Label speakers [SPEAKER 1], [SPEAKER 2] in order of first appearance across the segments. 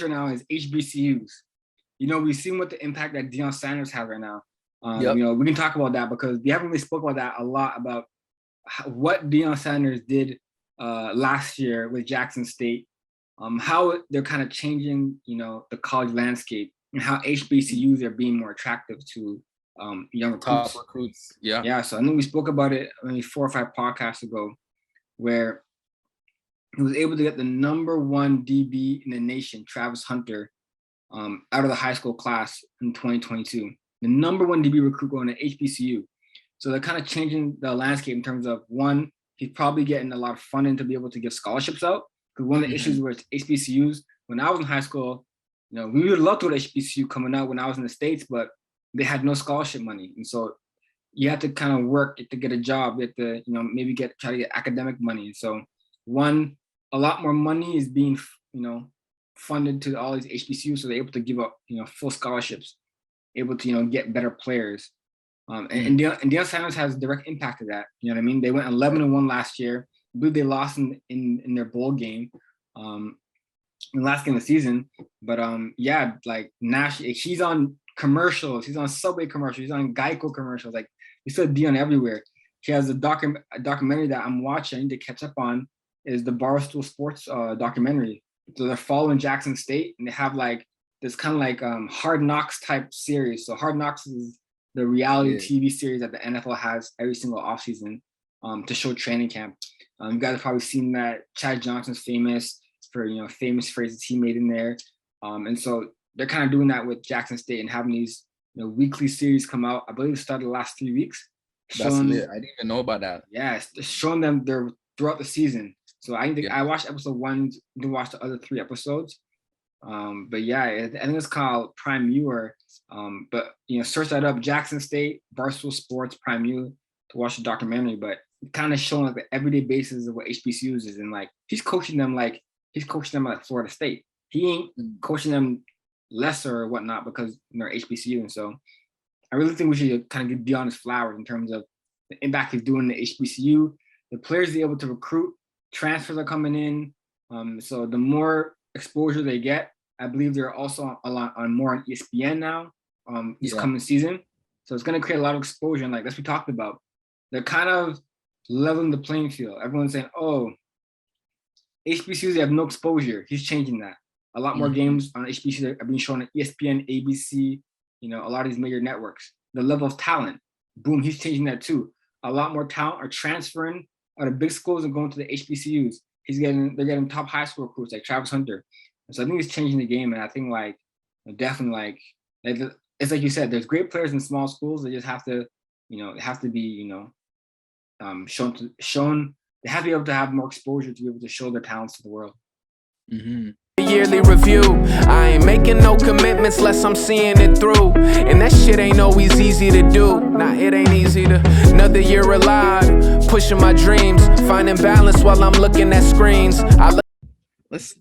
[SPEAKER 1] right now is HBCUs. We've seen what the impact that Deion Sanders has right now.
[SPEAKER 2] Yep.
[SPEAKER 1] We can talk about that because we haven't really spoke about that a lot about what Deion Sanders did last year with Jackson State, how they're kind of changing, the college landscape and how HBCUs are being more attractive to young recruits.
[SPEAKER 2] Top recruits. Yeah.
[SPEAKER 1] Yeah. So I know we spoke about it maybe 4 or 5 podcasts ago, where he was able to get the number 1 DB in the nation, Travis Hunter, out of the high school class in 2022. The number 1 DB recruit going to HBCU. So they're kind of changing the landscape in terms of, one, he's probably getting a lot of funding to be able to give scholarships out. Because one of the issues with HBCUs, when I was in high school, we would love to go to HBCU coming out when I was in the States, but they had no scholarship money. And so you have to kind of work to get a job. You have to, maybe try to get academic money. And so a lot more money is being, funded to all these HBCUs, so they're able to give up, full scholarships, able to, get better players. And Deion Sanders has direct impact of that. You know what I mean? They went 11-1 last year. I believe they lost in their bowl game, in the last game of the season. But like Nash, he's on commercials. He's on Subway commercials. He's on Geico commercials. Like, you saw Deion everywhere. He has a documentary that I'm watching. I need to catch up on. Is the Barstool Sports documentary. So they're following Jackson State, and they have like this kind of like Hard Knocks type series. So Hard Knocks is the reality TV series that the NFL has every single offseason to show training camp. You guys have probably seen that. Chad Johnson's famous for famous phrases he made in there, and so they're kind of doing that with Jackson State and having these weekly series come out. I believe it started the last 3 weeks.
[SPEAKER 2] That's lit. I didn't even know about that.
[SPEAKER 1] Yeah, showing them their throughout the season. So I watched episode 1, didn't watch the other 3 episodes. But yeah, I think it's called Prime U. But search that up, Jackson State, Barstool Sports, Prime U, to watch the documentary. But kind of showing like the everyday basis of what HBCUs is, and like he's coaching them like Florida State. He ain't coaching them lesser or whatnot because they're HBCU. And so I really think we should kind of give Deion his flowers in terms of the impact he's doing in the HBCU, the players they're able to recruit, transfers are coming in. So the more exposure they get, I believe they're also a lot more on ESPN now this coming season. So it's going to create a lot of exposure. And like as we talked about, they're kind of leveling the playing field. Everyone's saying, oh, HBCUs, they have no exposure. He's changing that. A lot more games on HBCUs are being shown on ESPN, ABC, a lot of these major networks. The level of talent, boom, he's changing that too. A lot more talent are transferring out of big schools and going to the HBCUs. They're getting top high school recruits like Travis Hunter. And so I think he's changing the game. And I think definitely it's like you said, there's great players in small schools. They just have to, have to be, shown. They have to be able to have more exposure to be able to show their talents to the world.
[SPEAKER 3] Yearly review. I ain't making no commitments unless I'm seeing it through. And that shit ain't always easy to do. Nah, it ain't easy to. Another year alive, pushing my dreams, finding balance while I'm looking at screens.
[SPEAKER 2] Let's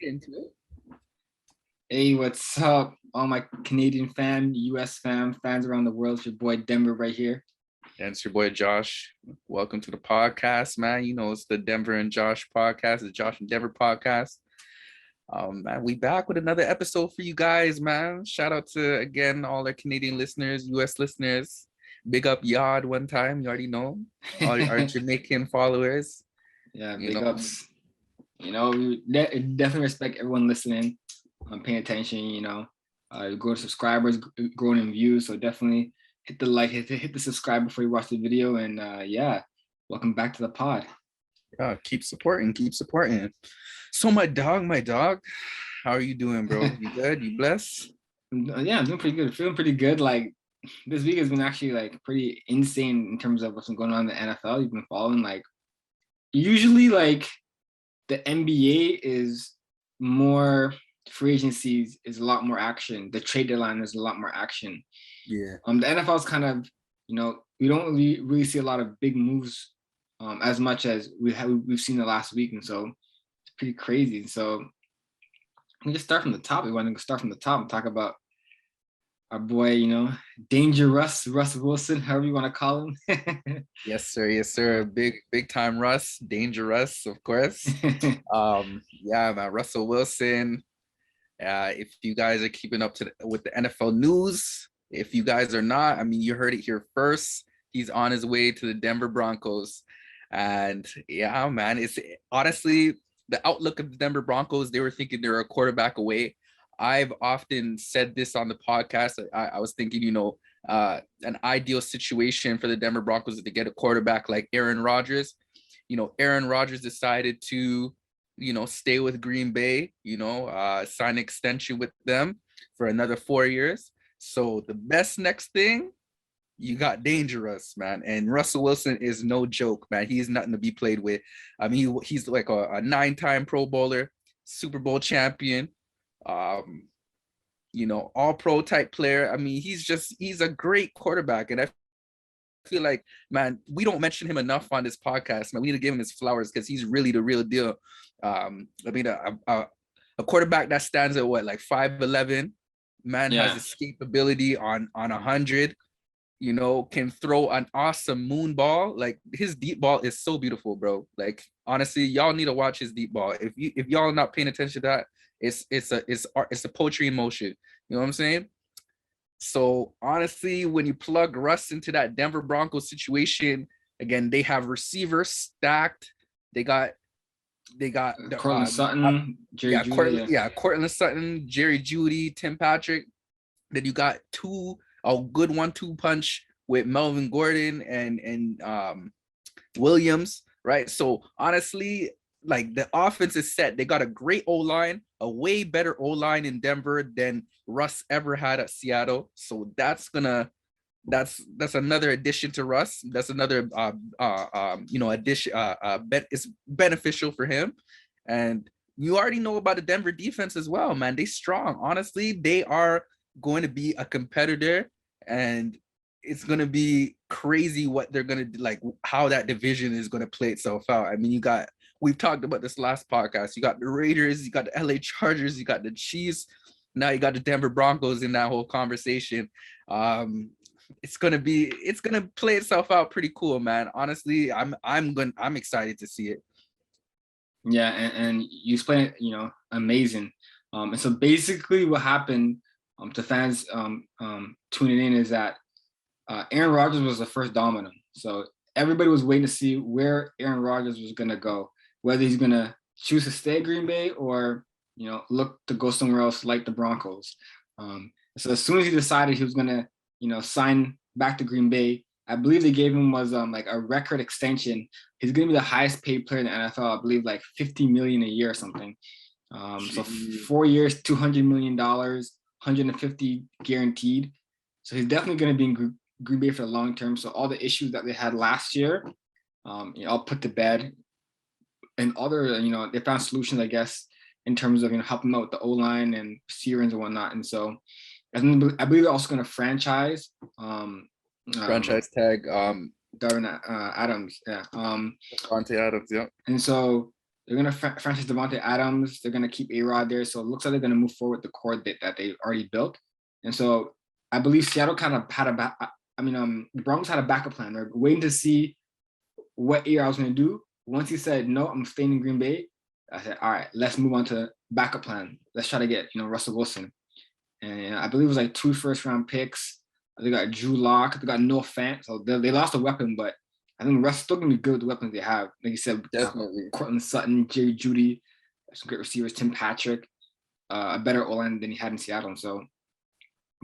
[SPEAKER 2] get into it.
[SPEAKER 1] Hey, what's up? All my Canadian US fans around the world. It's your boy Denver right here.
[SPEAKER 2] And it's your boy Josh. Welcome to the podcast, man. It's the Denver and Josh podcast, the Josh and Denver podcast. Man, we back with another episode for you guys, man. Shout out to, again, all our Canadian listeners, US listeners. Big up Yard one time, you already know. All our Jamaican followers.
[SPEAKER 1] Yeah, big ups. We definitely respect everyone listening, paying attention, grow subscribers, growing in views. So definitely hit the like, hit the subscribe before you watch the video. And welcome back to the pod.
[SPEAKER 2] Yeah, keep supporting. So my dog, how are you doing, bro? You good? You blessed?
[SPEAKER 1] Yeah, I'm doing pretty good. Feeling pretty good. Like this week has been actually like pretty insane in terms of what's been going on in the NFL. You've been following like usually like the NBA is more free agencies is a lot more action. The trade deadline is a lot more action.
[SPEAKER 2] Yeah.
[SPEAKER 1] The NFL is kind of, we don't really see a lot of big moves as much as we've seen the last week, and so it's pretty crazy. So we just start from the top. We want to start from the top and talk about our boy, Dangerous Russ Wilson, however you want to call him.
[SPEAKER 2] Yes, sir. Big time Russ, Dangerous, of course. Yeah, man, Russell Wilson. If you guys are keeping up with the NFL news, if you guys are not, I mean, you heard it here first. He's on his way to the Denver Broncos. And yeah, man, it's honestly the outlook of the Denver Broncos. They were thinking they're a quarterback away. I've often said this on the podcast. I was thinking, an ideal situation for the Denver Broncos is to get a quarterback like Aaron Rodgers. Aaron Rodgers decided to, stay with Green Bay, sign an extension with them for another 4 years. So the best next thing, you got dangerous, man. And Russell Wilson is no joke, man. He's nothing to be played with. I mean, he's like a 9-time Pro Bowler, Super Bowl champion, all pro type player. I mean, he's a great quarterback. And I feel like, man, we don't mention him enough on this podcast, man. We need to give him his flowers because he's really the real deal. I mean, a quarterback that stands at what, like 5'11", man, has escapability on 100, can throw an awesome moon ball. Like his deep ball is so beautiful, bro. Like honestly, y'all need to watch his deep ball. If y'all not paying attention to that, it's a poetry in motion. You know what I'm saying? So honestly, when you plug Russ into that Denver Broncos situation, again, they have receivers stacked. They got
[SPEAKER 1] Courtland Sutton, Jerry Jeudy.
[SPEAKER 2] Courtland Sutton, Jerry Jeudy, Tim Patrick. Then you got a good 1-2 punch with Melvin Gordon and Williams, right? So honestly, like the offense is set. They got a great O-line, a way better O-line in Denver than Russ ever had at Seattle. So that's another addition to Russ. That's another addition. It's beneficial for him. And you already know about the Denver defense as well, man. They strong. Honestly, they are going to be a competitor, and it's going to be crazy what they're going to do, like how that division is going to play itself out. I mean, we've talked about this last podcast. You got the Raiders, you got the LA Chargers, you got the Chiefs. Now you got the Denver Broncos in that whole conversation. It's gonna play itself out pretty cool, man. Honestly, I'm excited to see it.
[SPEAKER 1] Yeah, and you explained it, amazing. And so basically, what happened to fans tuning in is that Aaron Rodgers was the first domino. So everybody was waiting to see where Aaron Rodgers was gonna go, whether he's gonna choose to stay at Green Bay or look to go somewhere else like the Broncos. So as soon as he decided he was gonna sign back to Green Bay, I believe they gave him was like a record extension. He's gonna be the highest paid player in the NFL. I believe like $50 million a year or something. So 4 years, $200 million, 150 guaranteed. So he's definitely gonna be in Green Bay for the long term. So all the issues that they had last year, I'll put to bed. And other, they found solutions, I guess, in terms of helping out with the O-line and receivers and whatnot. And so I believe they're also going to franchise
[SPEAKER 2] tag
[SPEAKER 1] Darvin Adams. Yeah.
[SPEAKER 2] Davante Adams. Yeah.
[SPEAKER 1] And so they're going to franchise Davante Adams. They're going to keep A-Rod there. So it looks like they're going to move forward with the core that they already built. And so I believe Seattle kind of had the Broncos had a backup plan. They're waiting to see what A-Rod was going to do. Once he said, no, I'm staying in Green Bay, I said, all right, let's move on to backup plan. Let's try to get, Russell Wilson. And I believe it was like 2 first-round picks. They got Drew Lock. They got Noah Fant. So they lost a weapon, but I think Russ still going to be good with the weapons they have. Like you said,
[SPEAKER 2] definitely.
[SPEAKER 1] Courtland Sutton, Jerry Jeudy, some great receivers, Tim Patrick, a better O-line than he had in Seattle. So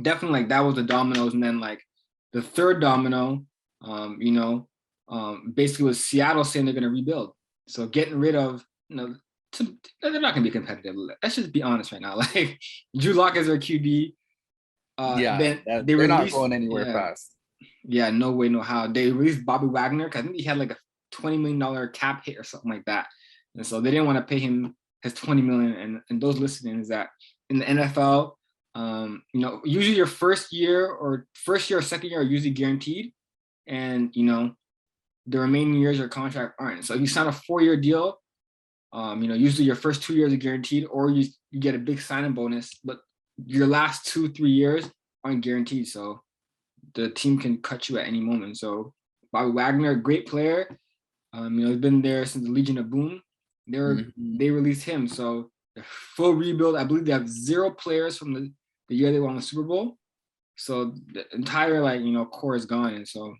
[SPEAKER 1] definitely like that was the dominoes. And then like the third domino, basically was Seattle saying they're going to rebuild. So getting rid of, they're not going to be competitive. Let's just be honest right now. Like Drew Lock is their QB.
[SPEAKER 2] They're not going anywhere fast.
[SPEAKER 1] Yeah, no way, no how. They released Bobby Wagner because I think he had like a $20 million cap hit or something like that. And so they didn't want to pay him his $20 million. And those listening is that in the NFL, usually your first year or second year are usually guaranteed. And, the remaining years of your contract aren't. So if you sign a 4-year deal, usually your first 2 years are guaranteed, or you get a big signing bonus, but your last 2-3 years aren't guaranteed. So the team can cut you at any moment. So Bobby Wagner, a great player, he's been there since the Legion of Boom. They released him. So full rebuild. I believe they have 0 players from the year they won the Super Bowl. So the entire core is gone. And so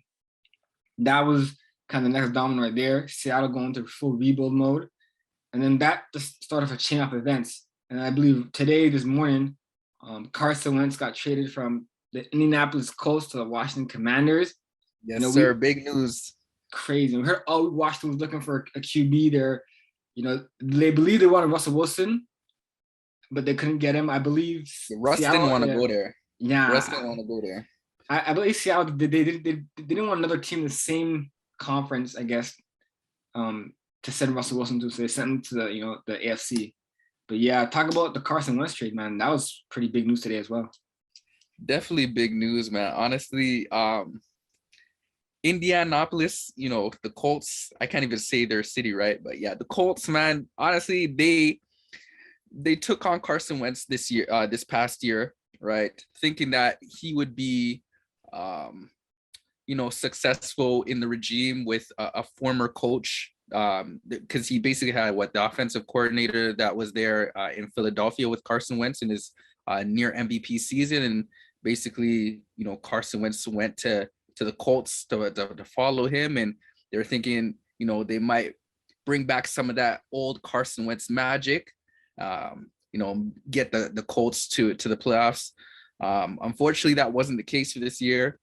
[SPEAKER 1] that was kind of the next domino right there. Seattle going to full rebuild mode. And then that just started a chain of events. And I believe this morning, Carson Wentz got traded from the Indianapolis Colts to the Washington Commanders.
[SPEAKER 2] Yes, sir. Big news.
[SPEAKER 1] Crazy. We heard Washington was looking for a QB there. They believe they wanted Russell Wilson, but they couldn't get him. I believe
[SPEAKER 2] Russ didn't want to go there.
[SPEAKER 1] Yeah,
[SPEAKER 2] Russ didn't want to go there.
[SPEAKER 1] I believe Seattle they didn't want another team in the same conference, I guess, to send Russell Wilson to. So they sent him to the AFC. But yeah, talk about the Carson Wentz trade, man. That was pretty big news today as well.
[SPEAKER 2] Definitely big news, man. Honestly, Indianapolis, the Colts, I can't even say their city, right? But yeah, the Colts, man, honestly, they took on Carson Wentz this past year, right? Thinking that he would be, successful in the regime with a former coach, because he basically had the offensive coordinator that was there in Philadelphia with Carson Wentz in his near MVP season. And basically, Carson Wentz went to the Colts to follow him, and they're thinking, they might bring back some of that old Carson Wentz magic, get the Colts to the playoffs. Unfortunately, that wasn't the case for this year.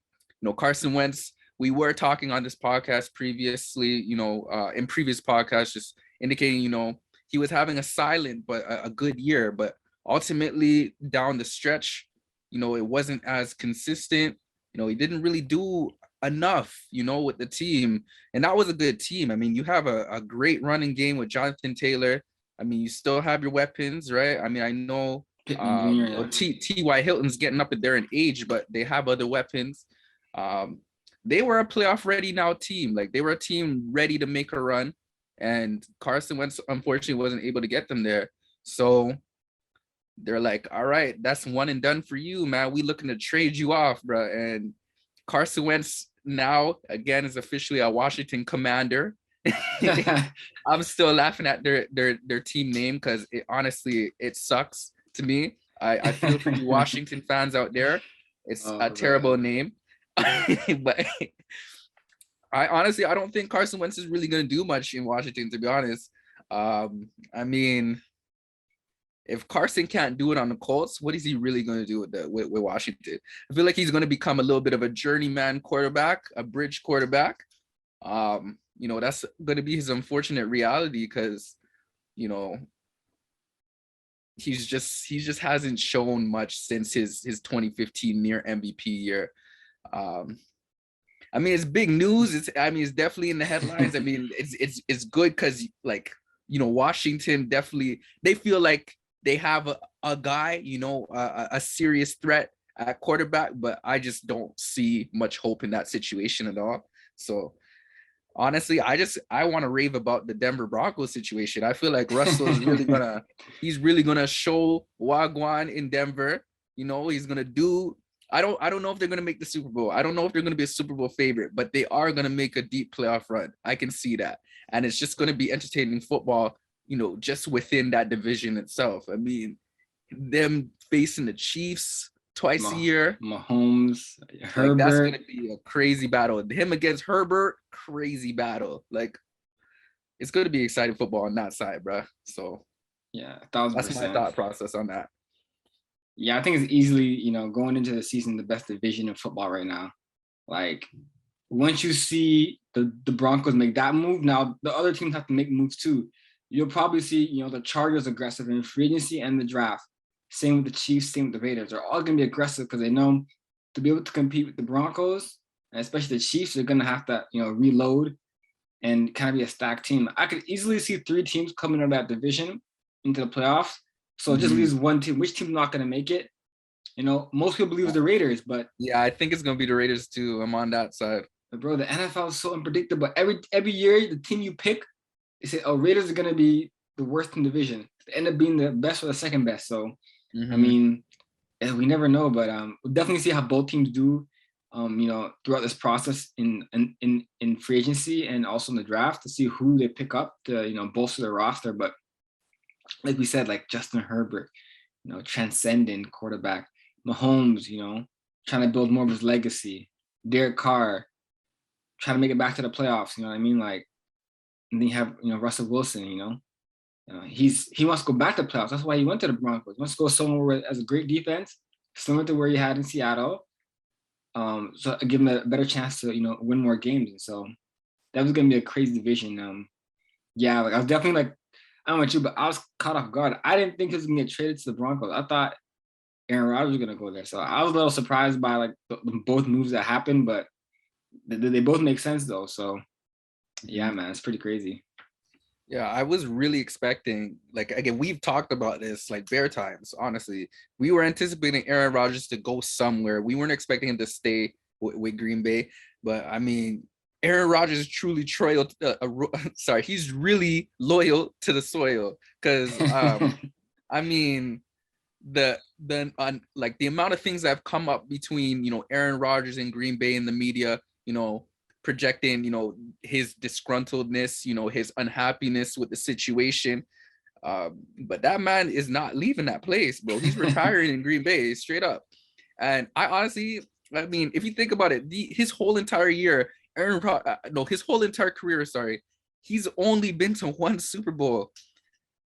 [SPEAKER 2] Carson Wentz, we were talking on this podcast previously, in previous podcasts, just indicating, he was having a silent but a good year, but ultimately down the stretch, it wasn't as consistent. He didn't really do enough, with the team. And that was a good team. I mean, you have a great running game with Jonathan Taylor. I mean, you still have your weapons, right? I mean, I know T.Y. Hilton's getting up there in age, but they have other weapons. They were a playoff ready now team. Like, they were a team ready to make a run. And Carson Wentz, unfortunately, wasn't able to get them there. So they're like, all right, that's one and done for you, man. We looking to trade you off, bro. And Carson Wentz now, again, is officially a Washington Commander. I'm still laughing at their team name because honestly, it sucks to me. I feel for you Washington fans out there. It's a terrible name. But I don't think Carson Wentz is really going to do much in Washington, to be honest. I mean, if Carson can't do it on the Colts, what is he really going to do with Washington? I feel like he's going to become a little bit of a journeyman quarterback, a bridge quarterback. That's going to be his unfortunate reality because, he's just hasn't shown much since his 2015 near MVP year. I mean, it's big news. It's definitely in the headlines. I mean, it's good because Washington definitely, they feel like they have a guy, a serious threat at quarterback, but I just don't see much hope in that situation at all. So honestly, I want to rave about the Denver Broncos situation. I feel like Russell is really gonna show Wagwan in Denver. He's gonna do. I don't know if they're gonna make the Super Bowl. I don't know if they're gonna be a Super Bowl favorite, but they are gonna make a deep playoff run. I can see that, and it's just gonna be entertaining football. Just within that division itself. I mean, them facing the Chiefs twice a year.
[SPEAKER 1] Mahomes, Herbert.
[SPEAKER 2] Like, that's going to be a crazy battle. Him against Herbert, crazy battle. Like, it's going to be exciting football on that side, bro. So,
[SPEAKER 1] yeah,
[SPEAKER 2] that's my thought process on that.
[SPEAKER 1] Yeah, I think it's easily, going into the season, the best division in football right now. Like, once you see the Broncos make that move, now the other teams have to make moves too. You'll probably see, the Chargers aggressive in free agency and the draft. Same with the Chiefs, same with the Raiders. They're all going to be aggressive because they know to be able to compete with the Broncos, and especially the Chiefs, they're going to have to, reload and kind of be a stacked team. I could easily see 3 teams coming out of that division into the playoffs. So it just leaves one team. Which team's not going to make it? Most people believe it's the Raiders, but
[SPEAKER 2] yeah, I think it's going to be the Raiders too. I'm on that side.
[SPEAKER 1] But bro, the NFL is so unpredictable. Every year, the team you pick, they say, oh, Raiders are going to be the worst in the division. They end up being the best or the second best. So, I mean, we never know, but we'll definitely see how both teams do, throughout this process in free agency and also in the draft to see who they pick up to, bolster their roster. But like we said, like Justin Herbert, transcendent quarterback. Mahomes, trying to build more of his legacy. Derek Carr, trying to make it back to the playoffs. You know what I mean? Like, and then you have Russell Wilson. He wants to go back to the playoffs. That's why he went to the Broncos. He wants to go somewhere where has a great defense, similar to where he had in Seattle. So give him a better chance to win more games. And so that was gonna be a crazy division. Yeah, like I was definitely like, I don't know about you, but I was caught off guard. I didn't think he was gonna get traded to the Broncos. I thought Aaron Rodgers was gonna go there. So I was a little surprised by like both moves that happened, but they both make sense though. So yeah, man, it's pretty crazy.
[SPEAKER 2] Yeah, I was really expecting, like, again, we've talked about this like bare times, honestly. We were anticipating Aaron Rodgers to go somewhere. We weren't expecting him to stay with Green Bay. But I mean, Aaron Rodgers is truly he's really loyal to the soil. Because I mean, like the amount of things that have come up between Aaron Rodgers and Green Bay in the media, projecting his disgruntledness, his unhappiness with the situation, but that man is not leaving that place, bro. He's retiring in Green Bay straight up. And I mean, if you think about it, his whole entire year, his whole entire career, he's only been to one Super Bowl.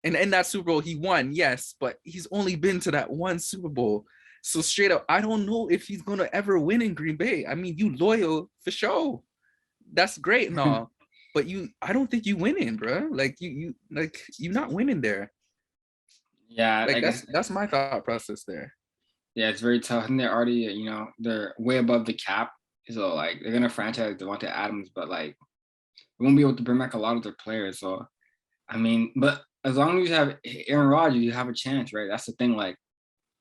[SPEAKER 2] And in that Super Bowl, he won, yes, but he's only been to that one Super Bowl. So straight up, I don't know if he's going to ever win in Green Bay. I mean, you loyal for sure. That's great and all. But I don't think you winning, bro. Like you're not winning there.
[SPEAKER 1] Yeah.
[SPEAKER 2] Like that's my thought process there.
[SPEAKER 1] Yeah, it's very tough. And they're already, they're way above the cap. So like they're going to franchise Davante Adams, but like they won't be able to bring back a lot of their players. So, I mean, but as long as you have Aaron Rodgers, you have a chance, right? That's the thing. Like,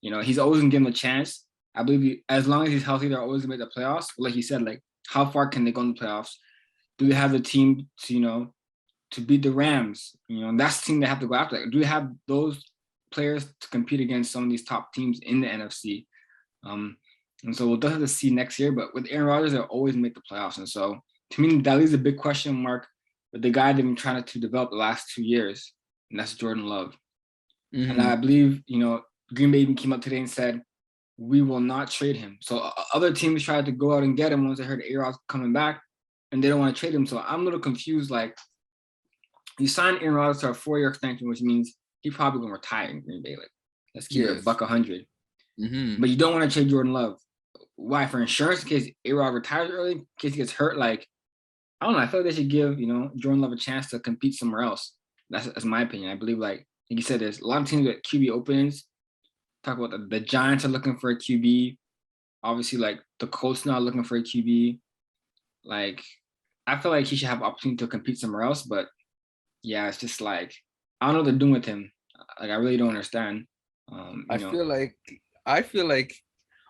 [SPEAKER 1] he's always gonna give him a chance. I believe as long as he's healthy, they're always gonna make the playoffs. Like you said, like how far can they go in the playoffs? Do they have the team to to beat the Rams? And that's the team they have to go after. Like, do they have those players to compete against some of these top teams in the NFC? And so we'll have to see next year. But with Aaron Rodgers, they'll always make the playoffs. And so to me, that leaves a big question mark with the guy they've been trying to develop the last 2 years, and that's Jordan Love. Mm-hmm. And I believe Green Bay even came up today and said, we will not trade him. So other teams tried to go out and get him once they heard A-Rod's coming back, and they don't want to trade him. So I'm a little confused. Like, you signed Aaron Rodgers to a 4-year extension, which means he probably going to retire in Green Bay. Like, let's keep it $100. Mm-hmm. But you don't want to trade Jordan Love. Why? For insurance, in case A-Rod retires early, in case he gets hurt. Like, I don't know. I feel like they should give, Jordan Love a chance to compete somewhere else. That's my opinion. I believe, like you said, there's a lot of teams with QB openings. Talk about the Giants are looking for a QB. Obviously, like the Colts now looking for a QB. Like, I feel like he should have opportunity to compete somewhere else. But yeah, it's just like, I don't know what they're doing with him. Like, I really don't understand.
[SPEAKER 2] I feel like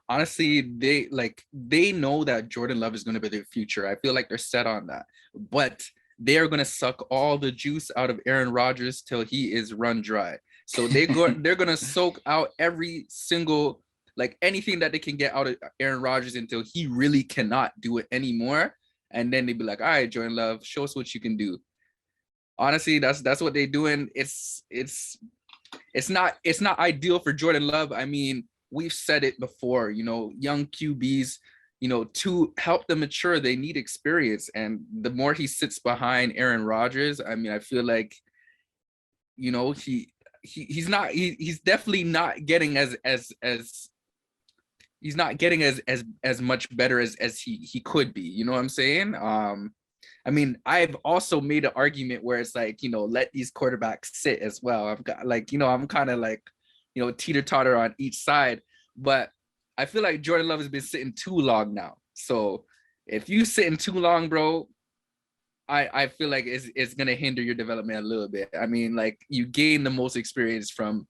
[SPEAKER 2] honestly, they know that Jordan Love is going to be their future. I feel like they're set on that. But they are going to suck all the juice out of Aaron Rodgers till he is run dry. So they're going to soak out every single, like anything that they can get out of Aaron Rodgers until he really cannot do it anymore. And then they'd be like, all right, Jordan Love, show us what you can do. Honestly, that's what they're doing. It's not ideal for Jordan Love. I mean, we've said it before, young QBs, to help them mature, they need experience. And the more he sits behind Aaron Rodgers, I mean, I feel like, he's definitely not getting he's not getting as much better as he could be. You know what I'm saying? I mean, I've also made an argument where it's like, let these quarterbacks sit as well. I'm kind of like, teeter-totter on each side, but I feel like Jordan Love has been sitting too long now. So if you sitting too long, bro, I feel like it's gonna hinder your development a little bit. I mean, like, you gain the most experience from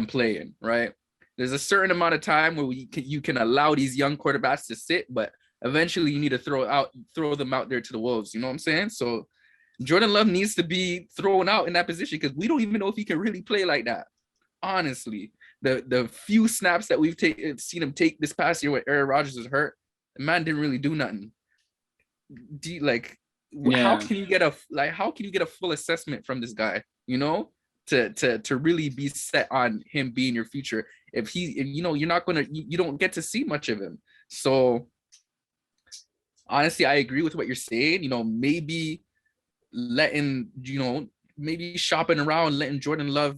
[SPEAKER 2] playing, right? There's a certain amount of time where you can allow these young quarterbacks to sit, but eventually you need to throw them out there to the wolves. You know what I'm saying? So Jordan Love needs to be thrown out in that position because we don't even know if he can really play like that. Honestly, the few snaps that we've seen him take this past year when Aaron Rodgers was hurt, the man didn't really do nothing. How can you get a full assessment from this guy? to really be set on him being your future. If you're not gonna, you don't get to see much of him. So honestly, I agree with what you're saying. Maybe letting, maybe shopping around, letting Jordan Love,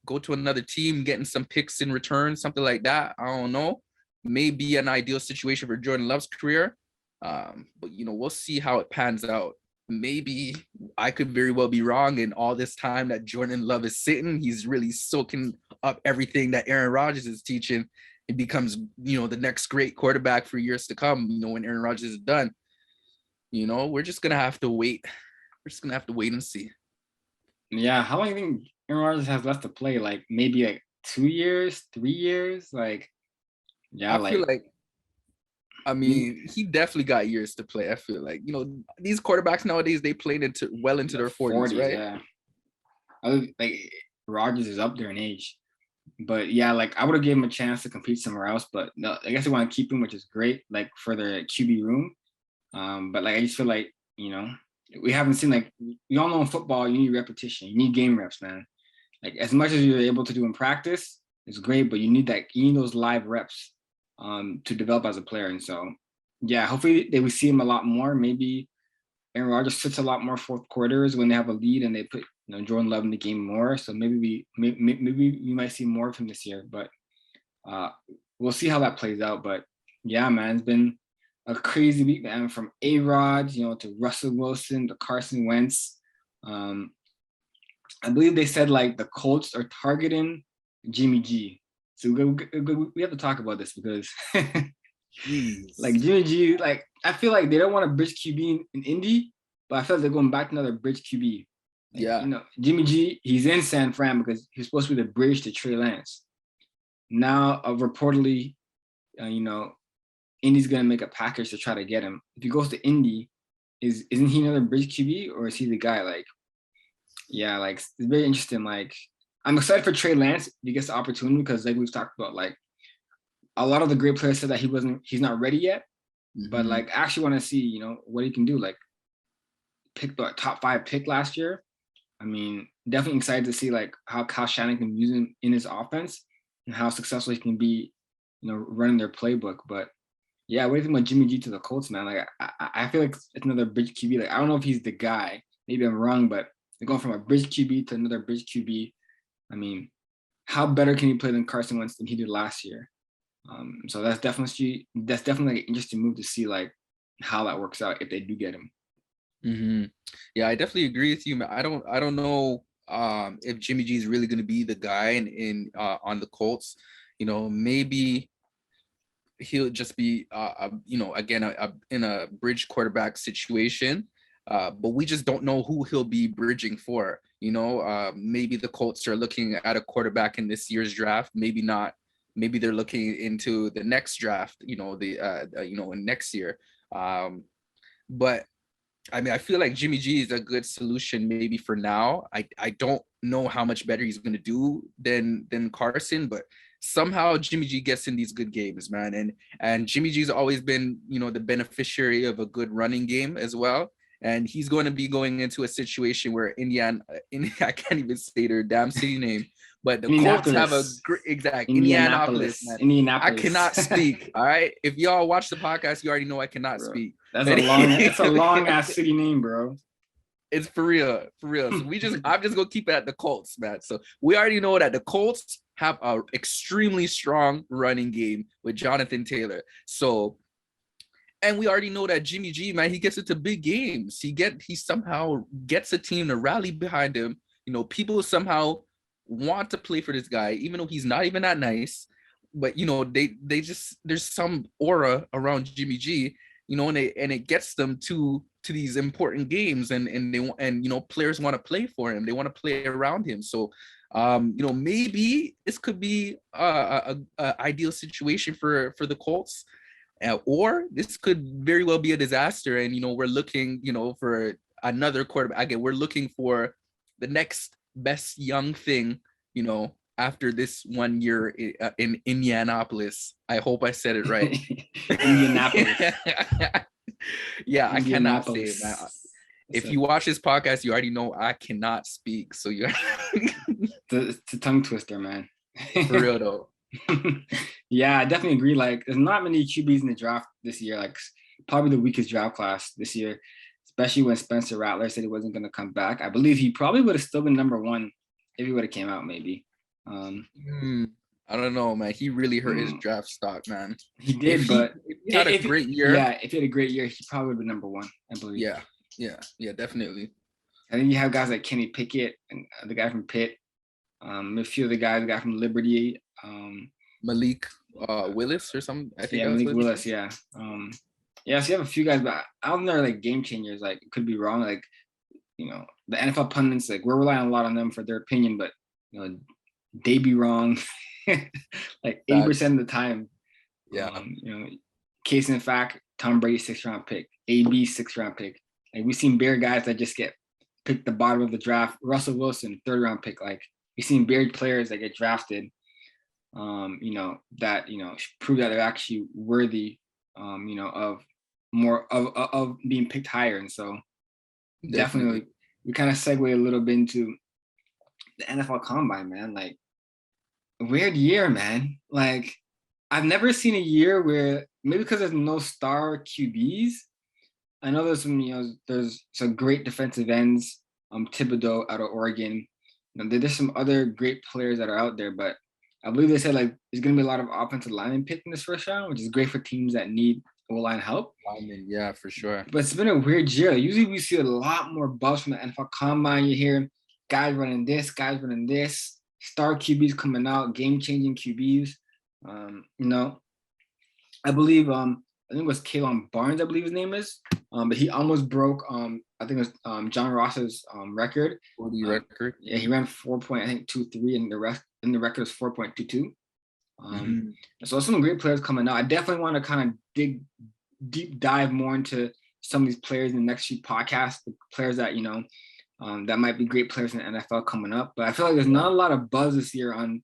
[SPEAKER 2] go to another team, getting some picks in return, something like that. I don't know. Maybe an ideal situation for Jordan Love's career. But we'll see how it pans out. Maybe I could very well be wrong, and all this time that Jordan Love is sitting, he's really soaking up everything that Aaron Rodgers is teaching. It becomes, the next great quarterback for years to come, when Aaron Rodgers is done. We're just gonna have to wait. We're just gonna have to wait and see.
[SPEAKER 1] Yeah, how long do you think Aaron Rodgers has left to play? Like maybe like 2 years, 3 years? Like, yeah,
[SPEAKER 2] I feel like, I mean, he definitely got years to play. I feel like, these quarterbacks nowadays, they played into their 40s, right?
[SPEAKER 1] Yeah. Like Rodgers is up there in age. But yeah, like I would have given him a chance to compete somewhere else. But no, I guess they want to keep him, which is great, like for the QB room. But like I just feel like, we haven't seen, like, we all know in football, you need repetition. You need game reps, man. Like as much as you're able to do in practice, it's great, but you need those live reps to develop as a player. And so, yeah, hopefully they will see him a lot more. Maybe Aaron Rodgers sits a lot more fourth quarters when they have a lead and they put Jordan Love in the game more. So maybe we might see more of him this year. But we'll see how that plays out. But yeah, man, it's been a crazy week, man. From A-Rod, to Russell Wilson, to Carson Wentz. I believe they said like the Colts are targeting Jimmy G. So we have to talk about this because like Jimmy G, like I feel like they don't want a bridge QB in Indy, but I feel like they're going back to another bridge QB. Like,
[SPEAKER 2] yeah.
[SPEAKER 1] Jimmy G, he's in San Fran because he's supposed to be the bridge to Trey Lance. Now, reportedly, Indy's gonna make a package to try to get him. If he goes to Indy, isn't he another bridge QB, or is he the guy? Like, yeah, like it's very interesting. Like, I'm excited for Trey Lance if he gets the opportunity because, like we've talked about, like a lot of the great players said that he's not ready yet. Mm-hmm. But like, I actually want to see, what he can do. Like, pick the top 5 pick last year. I mean, definitely excited to see like how Kyle Shanahan can use him in his offense and how successful he can be, running their playbook. But yeah, what do you think about Jimmy G to the Colts, man? Like, I feel like it's another bridge QB. Like, I don't know if he's the guy. Maybe I'm wrong, but they're going from a bridge QB to another bridge QB. I mean, how better can he play than Carson Wentz than he did last year? So that's definitely like an interesting move to see like how that works out if they do get him.
[SPEAKER 2] Mm-hmm. Yeah, I definitely agree with you, man. I don't know if Jimmy G is really going to be the guy in on the Colts. Maybe he'll just be again in a bridge quarterback situation. But we just don't know who he'll be bridging for. Maybe the Colts are looking at a quarterback in this year's draft. Maybe not. Maybe they're looking into the next draft. In next year. But I mean, I feel like Jimmy G is a good solution maybe for now. I don't know how much better he's going to do than Carson, but somehow Jimmy G gets in these good games, man. And Jimmy G's always been, the beneficiary of a good running game as well. And he's going to be going into a situation where I can't even say their damn city name, but the Colts have a great, exact Indianapolis. Man.
[SPEAKER 1] Indianapolis.
[SPEAKER 2] I cannot speak. All right. If y'all watch the podcast, you already know I cannot speak.
[SPEAKER 1] That's a long ass city name, bro.
[SPEAKER 2] It's for real. So I'm just gonna keep it at the Colts, man. So we already know that the Colts have an extremely strong running game with Jonathan Taylor. So, and we already know that Jimmy G, man, he gets into big games. He somehow gets a team to rally behind him. People somehow want to play for this guy, even though he's not even that nice. But they just, there's some aura around Jimmy G, and it gets them to these important games, and players want to play for him. They want to play around him. So maybe this could be a ideal situation for the Colts, or this could very well be a disaster. And we're looking for another quarterback. Again, we're looking for the next best young thing after this 1 year in Indianapolis. I hope I said it right.
[SPEAKER 1] Indianapolis.
[SPEAKER 2] Yeah, I cannot say it, man. if you watch this podcast, you already know I cannot speak. So you
[SPEAKER 1] it's a tongue twister, man.
[SPEAKER 2] for real though.
[SPEAKER 1] Yeah, I definitely agree. Like, there's not many QBs in the draft this year. Like, probably the weakest draft class this year, especially when Spencer Rattler said he wasn't going to come back. I believe he probably would have still been number one if he would have came out, maybe.
[SPEAKER 2] I don't know, man. He really hurt his draft stock, man.
[SPEAKER 1] He did, but
[SPEAKER 2] if he had a great year.
[SPEAKER 1] Yeah, if he had a great year, he probably would have been number one, I believe.
[SPEAKER 2] Yeah, definitely.
[SPEAKER 1] I think you have guys like Kenny Pickett and the guy from Pitt. A few of the guys, the guy from Liberty.
[SPEAKER 2] Malik Willis or something. I think
[SPEAKER 1] Malik Willis. Yeah. So you have a few guys, but I don't know, like game changers. Like, could be wrong. Like, the NFL pundits, like, we're relying a lot on them for their opinion, but they be wrong like 80% of the time.
[SPEAKER 2] Yeah.
[SPEAKER 1] Case in fact, Tom Brady 6th round pick, AB 6th round pick. Like, we've seen bare guys that just get picked the bottom of the draft. Russell Wilson 3rd round pick. Like, we've seen buried players that get drafted. That prove that they're actually worthy. Of more of being picked higher, and so definitely we kind of segue a little bit into the NFL Combine, man. Like, weird year, man. Like, I've never seen a year where, maybe because there's no star QBs. I know there's some, there's some great defensive ends. Thibodeau out of Oregon. There's some other great players that are out there, but I believe they said, like, there's going to be a lot of offensive linemen picked in this first round, which is great for teams that need O-line help.
[SPEAKER 2] Yeah, for sure.
[SPEAKER 1] But it's been a weird year. Usually we see a lot more buzz from the NFL Combine. You hear guys running this, star QBs coming out, game-changing QBs. I believe, I think it was Kayvon Barnes, I believe his name is. But he almost broke, I think it was John Ross's record.
[SPEAKER 2] 40 record.
[SPEAKER 1] Yeah, he ran 4.23, and the record is 4.22. So some great players coming out. I definitely want to kind of deep dive more into some of these players in the next few podcasts, the players that, that might be great players in the NFL coming up. But I feel like there's not a lot of buzz this year on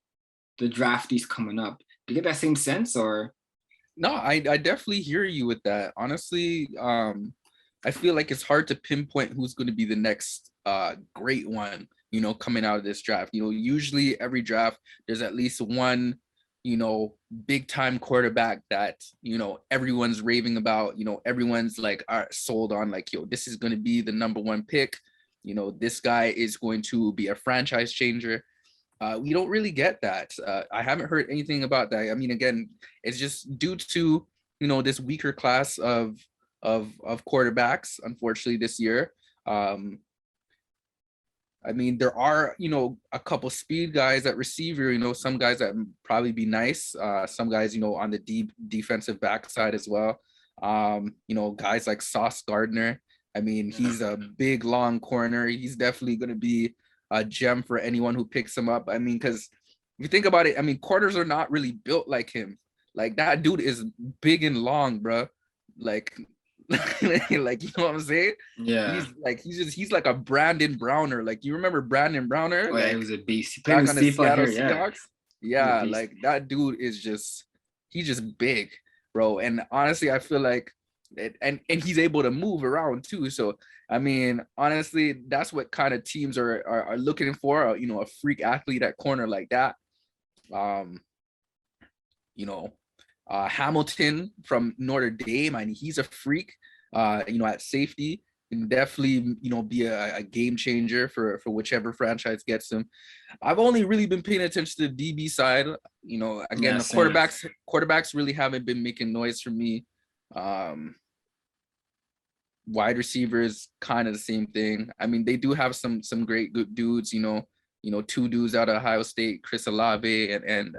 [SPEAKER 1] the draftees coming up. Do you get that same sense, or?
[SPEAKER 2] No, I definitely hear you with that. Honestly, I feel like it's hard to pinpoint who's going to be the next great one, coming out of this draft. Usually every draft, there's at least one, big time quarterback that, everyone's raving about, everyone's like are sold on, like, this is going to be the number one pick. This guy is going to be a franchise changer. We don't really get that. I haven't heard anything about that. I mean, again, it's just due to, this weaker class of quarterbacks, unfortunately, this year. I mean, there are, a couple speed guys at receiver, some guys that probably be nice. Some guys, on the defensive backside as well. Guys like Sauce Gardner. I mean, he's a big, long corner. He's definitely going to be a gem for anyone who picks him up. I mean, because if you think about it, I mean, corners are not really built like him. Like, that dude is big and long, bro. Like, like, you know what I'm saying?
[SPEAKER 1] Yeah.
[SPEAKER 2] He's like a Brandon Browner. Like, you remember Brandon Browner?
[SPEAKER 1] Oh, yeah, he was a beast. He
[SPEAKER 2] played on the Seattle Seahawks.
[SPEAKER 1] Yeah,
[SPEAKER 2] like, that dude is he's just big, bro. And honestly, I feel like and he's able to move around too. So I mean, honestly, that's what kind of teams are looking for. A freak athlete at corner like that. Hamilton from Notre Dame. I mean, he's a freak. At safety, can definitely be a game changer for whichever franchise gets him. I've only really been paying attention to the DB side. Again, the quarterbacks really haven't been making noise for me. Wide receivers, kind of the same thing. I mean, they do have some great good dudes. Two dudes out of Ohio State, Chris Olave and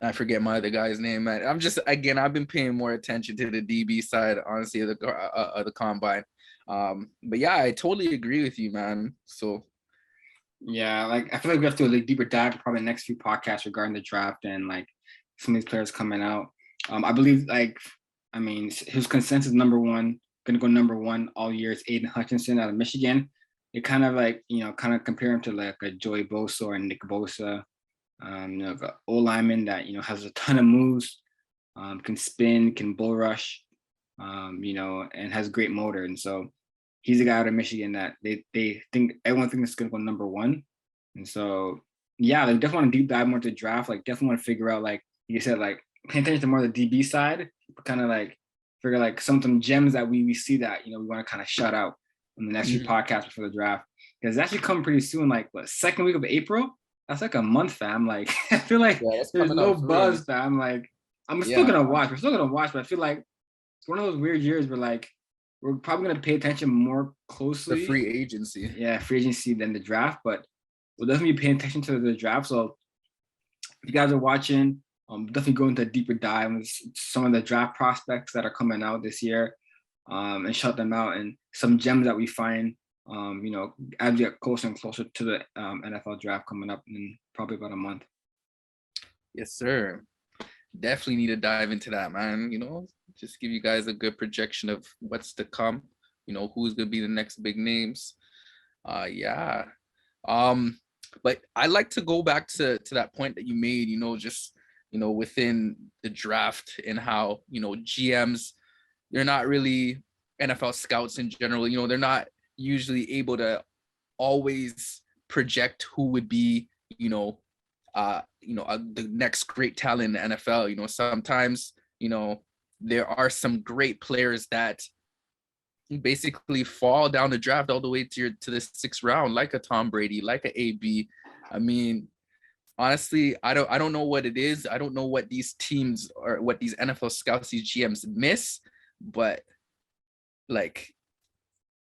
[SPEAKER 2] I forget my other guy's name. I've been paying more attention to the DB side, honestly, of the combine. But yeah, I totally agree with you, man. So
[SPEAKER 1] yeah, like, I feel like we have to do a deeper dive probably the next few podcasts regarding the draft and like some of these players coming out. I believe, his consensus number one, going to go number one all year is Aiden Hutchinson out of Michigan. They kind of compare him to like a Joey Bosa or Nick Bosa. The O lineman that has a ton of moves, can spin, can bull rush. and has great motor. And so he's a guy out of Michigan that they think everyone thinks is going to go number one. And so, yeah, they definitely want to deep dive more into the draft. Like, definitely want to figure out, like you said, like pay attention to more of the DB side, kind of like figure like some gems that we see that, we want to kind of shout out in the next few podcasts before the draft. Because it's actually coming pretty soon, like what, second week of April? That's like a month, fam. Like, I feel like there's no buzz, fam. Like, I'm still gonna watch. We're still gonna watch, but I feel like it's one of those weird years where like we're probably gonna pay attention more closely.
[SPEAKER 2] The free agency.
[SPEAKER 1] Yeah, free agency than the draft, but we'll definitely be paying attention to the draft. So if you guys are watching, definitely go into a deeper dive with some of the draft prospects that are coming out this year, and shout them out, and some gems that we find, as we get closer and closer to the NFL draft coming up in probably about a month.
[SPEAKER 2] Yes, sir. Definitely need to dive into that, man. Just give you guys a good projection of what's to come. Who's gonna be the next big names. Yeah. But I like to go back to that point that you made. Just within the draft and how GMs, they're not really NFL scouts in general. They're not usually able to always project who would be the next great talent in the NFL. Sometimes there are some great players that basically fall down the draft all the way to the 6th round, like a Tom Brady, like a AB. I mean, honestly, I don't know what it is. I don't know what these teams or what these NFL scouts, these GMs miss, but like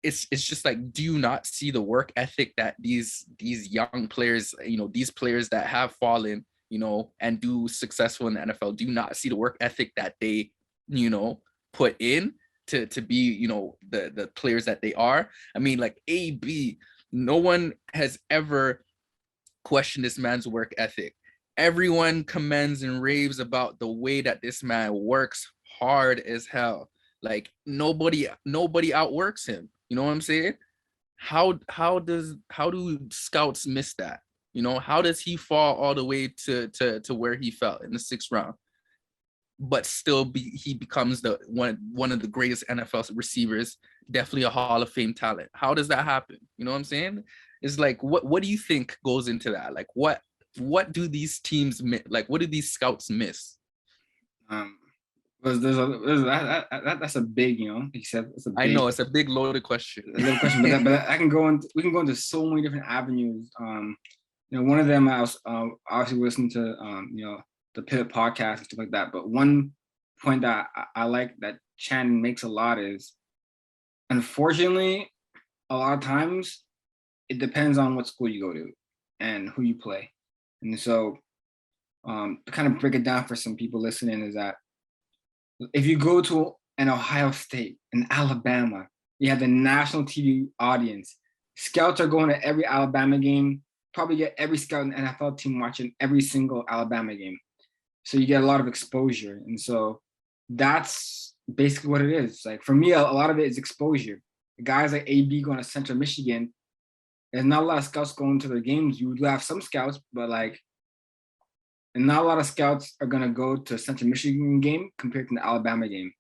[SPEAKER 2] it's just like, do you not see the work ethic that these young players, these players that have fallen, and do successful in the NFL, do you not see the work ethic that they, put in to be, the players that they are? I mean, like AB, no one has ever questioned this man's work ethic. Everyone commends and raves about the way that this man works hard as hell. Like nobody outworks him. You know what I'm saying? How do scouts miss that? How does he fall all the way to where he fell in the 6th round, but still he becomes the one of the greatest NFL receivers, definitely a Hall of Fame talent? How does that happen? You know what I'm saying? It's like, what do you think goes into that? Like, what do these teams miss? Like, what do these scouts miss?
[SPEAKER 1] That's a big, like you said, it's a big,
[SPEAKER 2] I know it's a big loaded question.
[SPEAKER 1] But we can go into so many different avenues. One of them I was obviously listening to the Pivot podcast and stuff like that. But one point that I like that Channing makes a lot is, unfortunately, a lot of times it depends on what school you go to and who you play. And so to kind of break it down for some people listening is that if you go to an Ohio State, an Alabama, you have the national TV audience. Scouts are going to every Alabama game, probably get every scout in the NFL team watching every single Alabama game. So you get a lot of exposure. And so that's basically what it is. Like for me, a lot of it is exposure. Guys like AB going to Central Michigan, there's not a lot of scouts going to their games. You do have some scouts, but and not a lot of scouts are going to go to a Central Michigan game compared to the Alabama game.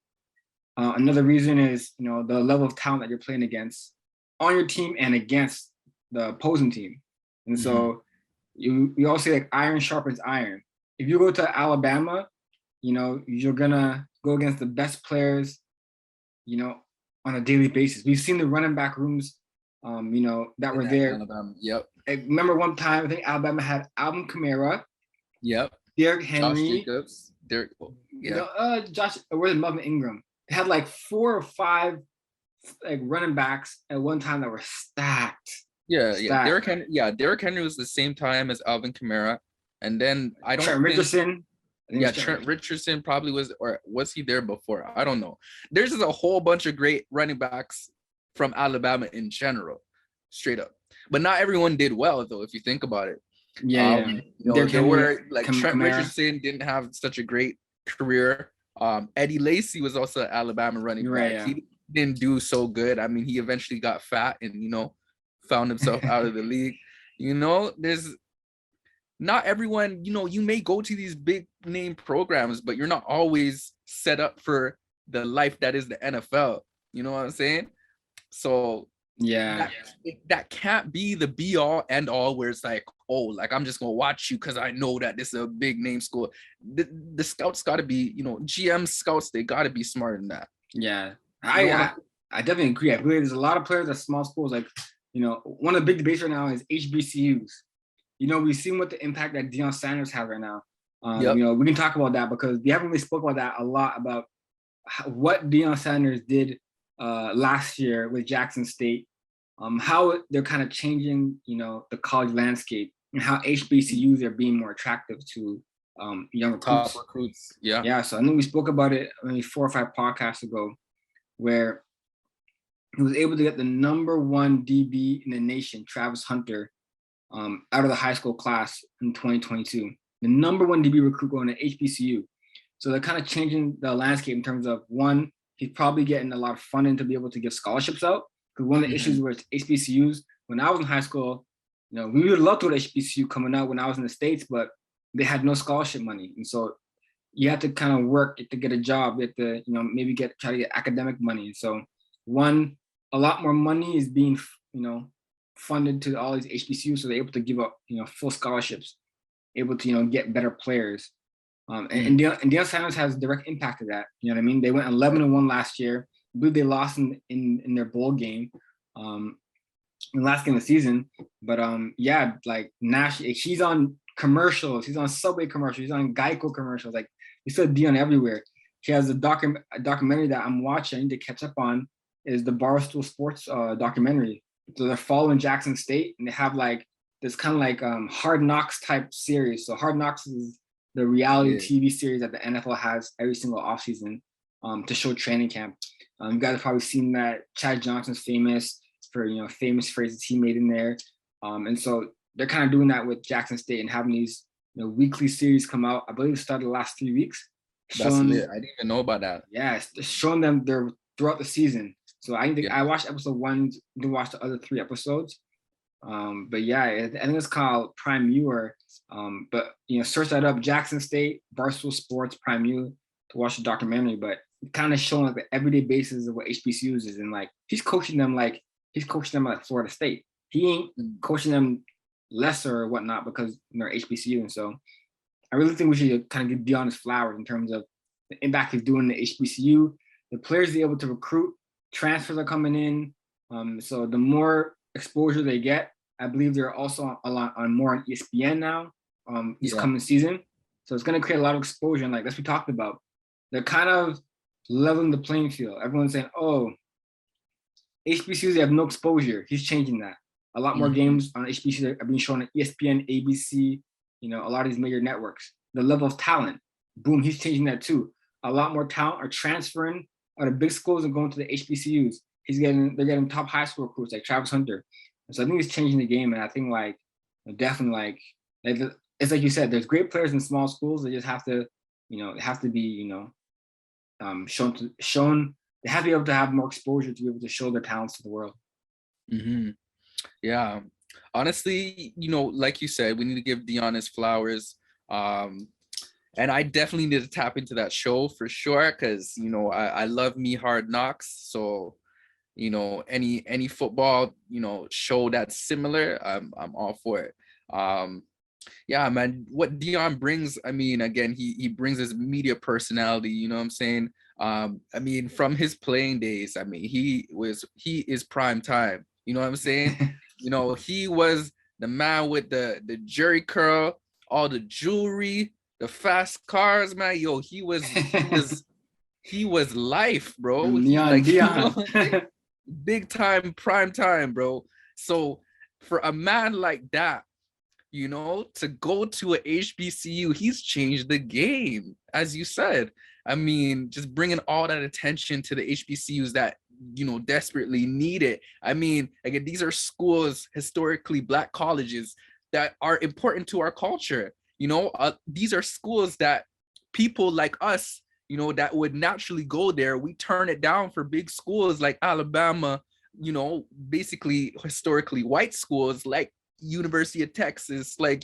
[SPEAKER 1] Another reason is, the level of talent that you're playing against on your team and against the opposing team. And so we all say like iron sharpens iron. If you go to Alabama, you're going to go against the best players, on a daily basis. We've seen the running back rooms, that were there.
[SPEAKER 2] Alabama. Yep.
[SPEAKER 1] I remember one time, I think Alabama had Alvin Kamara.
[SPEAKER 2] Yep.
[SPEAKER 1] Derrick Henry.
[SPEAKER 2] Josh Jacobs.
[SPEAKER 1] Josh, where's Melvin Ingram? They had like 4 or 5 running backs at one time that were stacked.
[SPEAKER 2] Yeah. Derrick Henry was the same time as Alvin Kamara. And then
[SPEAKER 1] Trent Richardson.
[SPEAKER 2] Trent Richardson probably was, or was he there before? I don't know. There's just a whole bunch of great running backs from Alabama in general, straight up. But not everyone did well, though, if you think about it. There were like Trent Richardson didn't have such a great career. Eddie Lacy was also an Alabama running back. Yeah. He didn't do so good. I mean, he eventually got fat and found himself out of the league. There's not everyone. You may go to these big name programs, but you're not always set up for the life that is the NFL. You know what I'm saying? So
[SPEAKER 1] Yeah.
[SPEAKER 2] that can't be the be all end all where it's like, oh, like I'm just gonna watch you because I know that this is a big name school. The scouts got to be, GM scouts, they got to be smarter than that.
[SPEAKER 1] Yeah, I definitely agree. I believe there's a lot of players at small schools. Like, one of the big debates right now is HBCUs. We've seen what the impact that Deion Sanders has right now.
[SPEAKER 2] Yep.
[SPEAKER 1] We can talk about that because we haven't really spoke about that a lot, about what Deion Sanders did last year with Jackson State, how they're kind of changing, the college landscape, and how HBCUs are being more attractive to young recruits.
[SPEAKER 2] Top recruits. Yeah.
[SPEAKER 1] Yeah. So I know we spoke about it maybe 4 or 5 podcasts ago, where he was able to get the number 1 DB in the nation, Travis Hunter, out of the high school class in 2022. The number 1 DB recruit going to HBCU. So they're kind of changing the landscape in terms of, one, he's probably getting a lot of funding to be able to give scholarships out. Because one of the issues with HBCUs, when I was in high school, we would love to go to HBCU coming out when I was in the States, but they had no scholarship money. And so you had to kind of work to get a job. You had to, maybe try to get academic money. And so a lot more money is being, funded to all these HBCUs, so they're able to give up, full scholarships, able to, get better players. And Deion Sanders has direct impact of that. You know what I mean? They went 11-1 last year. I believe they lost in their bowl game, in the last game of the season. But yeah, like Nash, he's on commercials. He's on Subway commercials. He's on Geico commercials. Like, you saw Deion everywhere. He has a documentary that I'm watching. I need to catch up on. Is the Barstool Sports documentary. So they're following Jackson State, and they have like this kind of like Hard Knocks type series. So Hard Knocks is the reality TV series that the NFL has every single offseason to show training camp. You guys have probably seen that. Chad Johnson's famous for famous phrases he made in there, and so they're kind of doing that with Jackson State and having these weekly series come out. I believe it started the last 3 weeks.
[SPEAKER 2] That's it. I didn't even know about that.
[SPEAKER 1] Yeah, it's showing them throughout the season. So I watched episode 1, didn't watch the other 3 episodes. But yeah, I think it's called Prime U, or but search that up, Jackson State, Barstool Sports, Prime U, to watch the documentary. But kind of showing like the everyday basis of what HBCUs is, and like he's coaching them like Florida State. He ain't coaching them lesser or whatnot because they're HBCU. And so I really think we should kind of give Deion his flowers in terms of the impact he's doing in the HBCU, the players they're able to recruit. Transfers are coming in, so the more exposure they get, I believe they're also on more on ESPN now, this coming season. So it's going to create a lot of exposure, and like as we talked about, they're kind of leveling the playing field. Everyone's saying, "Oh, HBCUs, they have no exposure." He's changing that. A lot more games on HBCUs are being shown on ESPN, ABC, a lot of these major networks. The level of talent, boom, he's changing that too. A lot more talent are transferring out of big schools and going to the HBCUs. They're getting top high school recruits like Travis Hunter. And so I think it's changing the game. And I think definitely it's like you said, there's great players in small schools. They just have to, they have to be, shown. They have to be able to have more exposure to be able to show their talents to the world.
[SPEAKER 2] Mm-hmm. Yeah, honestly, like you said, we need to give Deion his flowers. And I definitely need to tap into that show for sure, because I love me Hard Knocks. So any football show that's similar, I'm all for it. Yeah, man, what Deion brings, I mean, again, he brings his media personality, you know what I'm saying? I mean, from his playing days, I mean, he is prime time, you know what I'm saying? He was the man with the jerry curl, all the jewelry, the fast cars, man. Yo, he was life, bro.
[SPEAKER 1] Deion.
[SPEAKER 2] Big time, prime time, bro. So for a man like that, to go to a HBCU, he's changed the game, as you said. I mean, just bringing all that attention to the HBCUs that desperately need it. I mean, again, these are schools, historically Black colleges, that are important to our culture. These are schools that people like us, that would naturally go there. We turn it down for big schools like Alabama, basically historically white schools like University of Texas, like,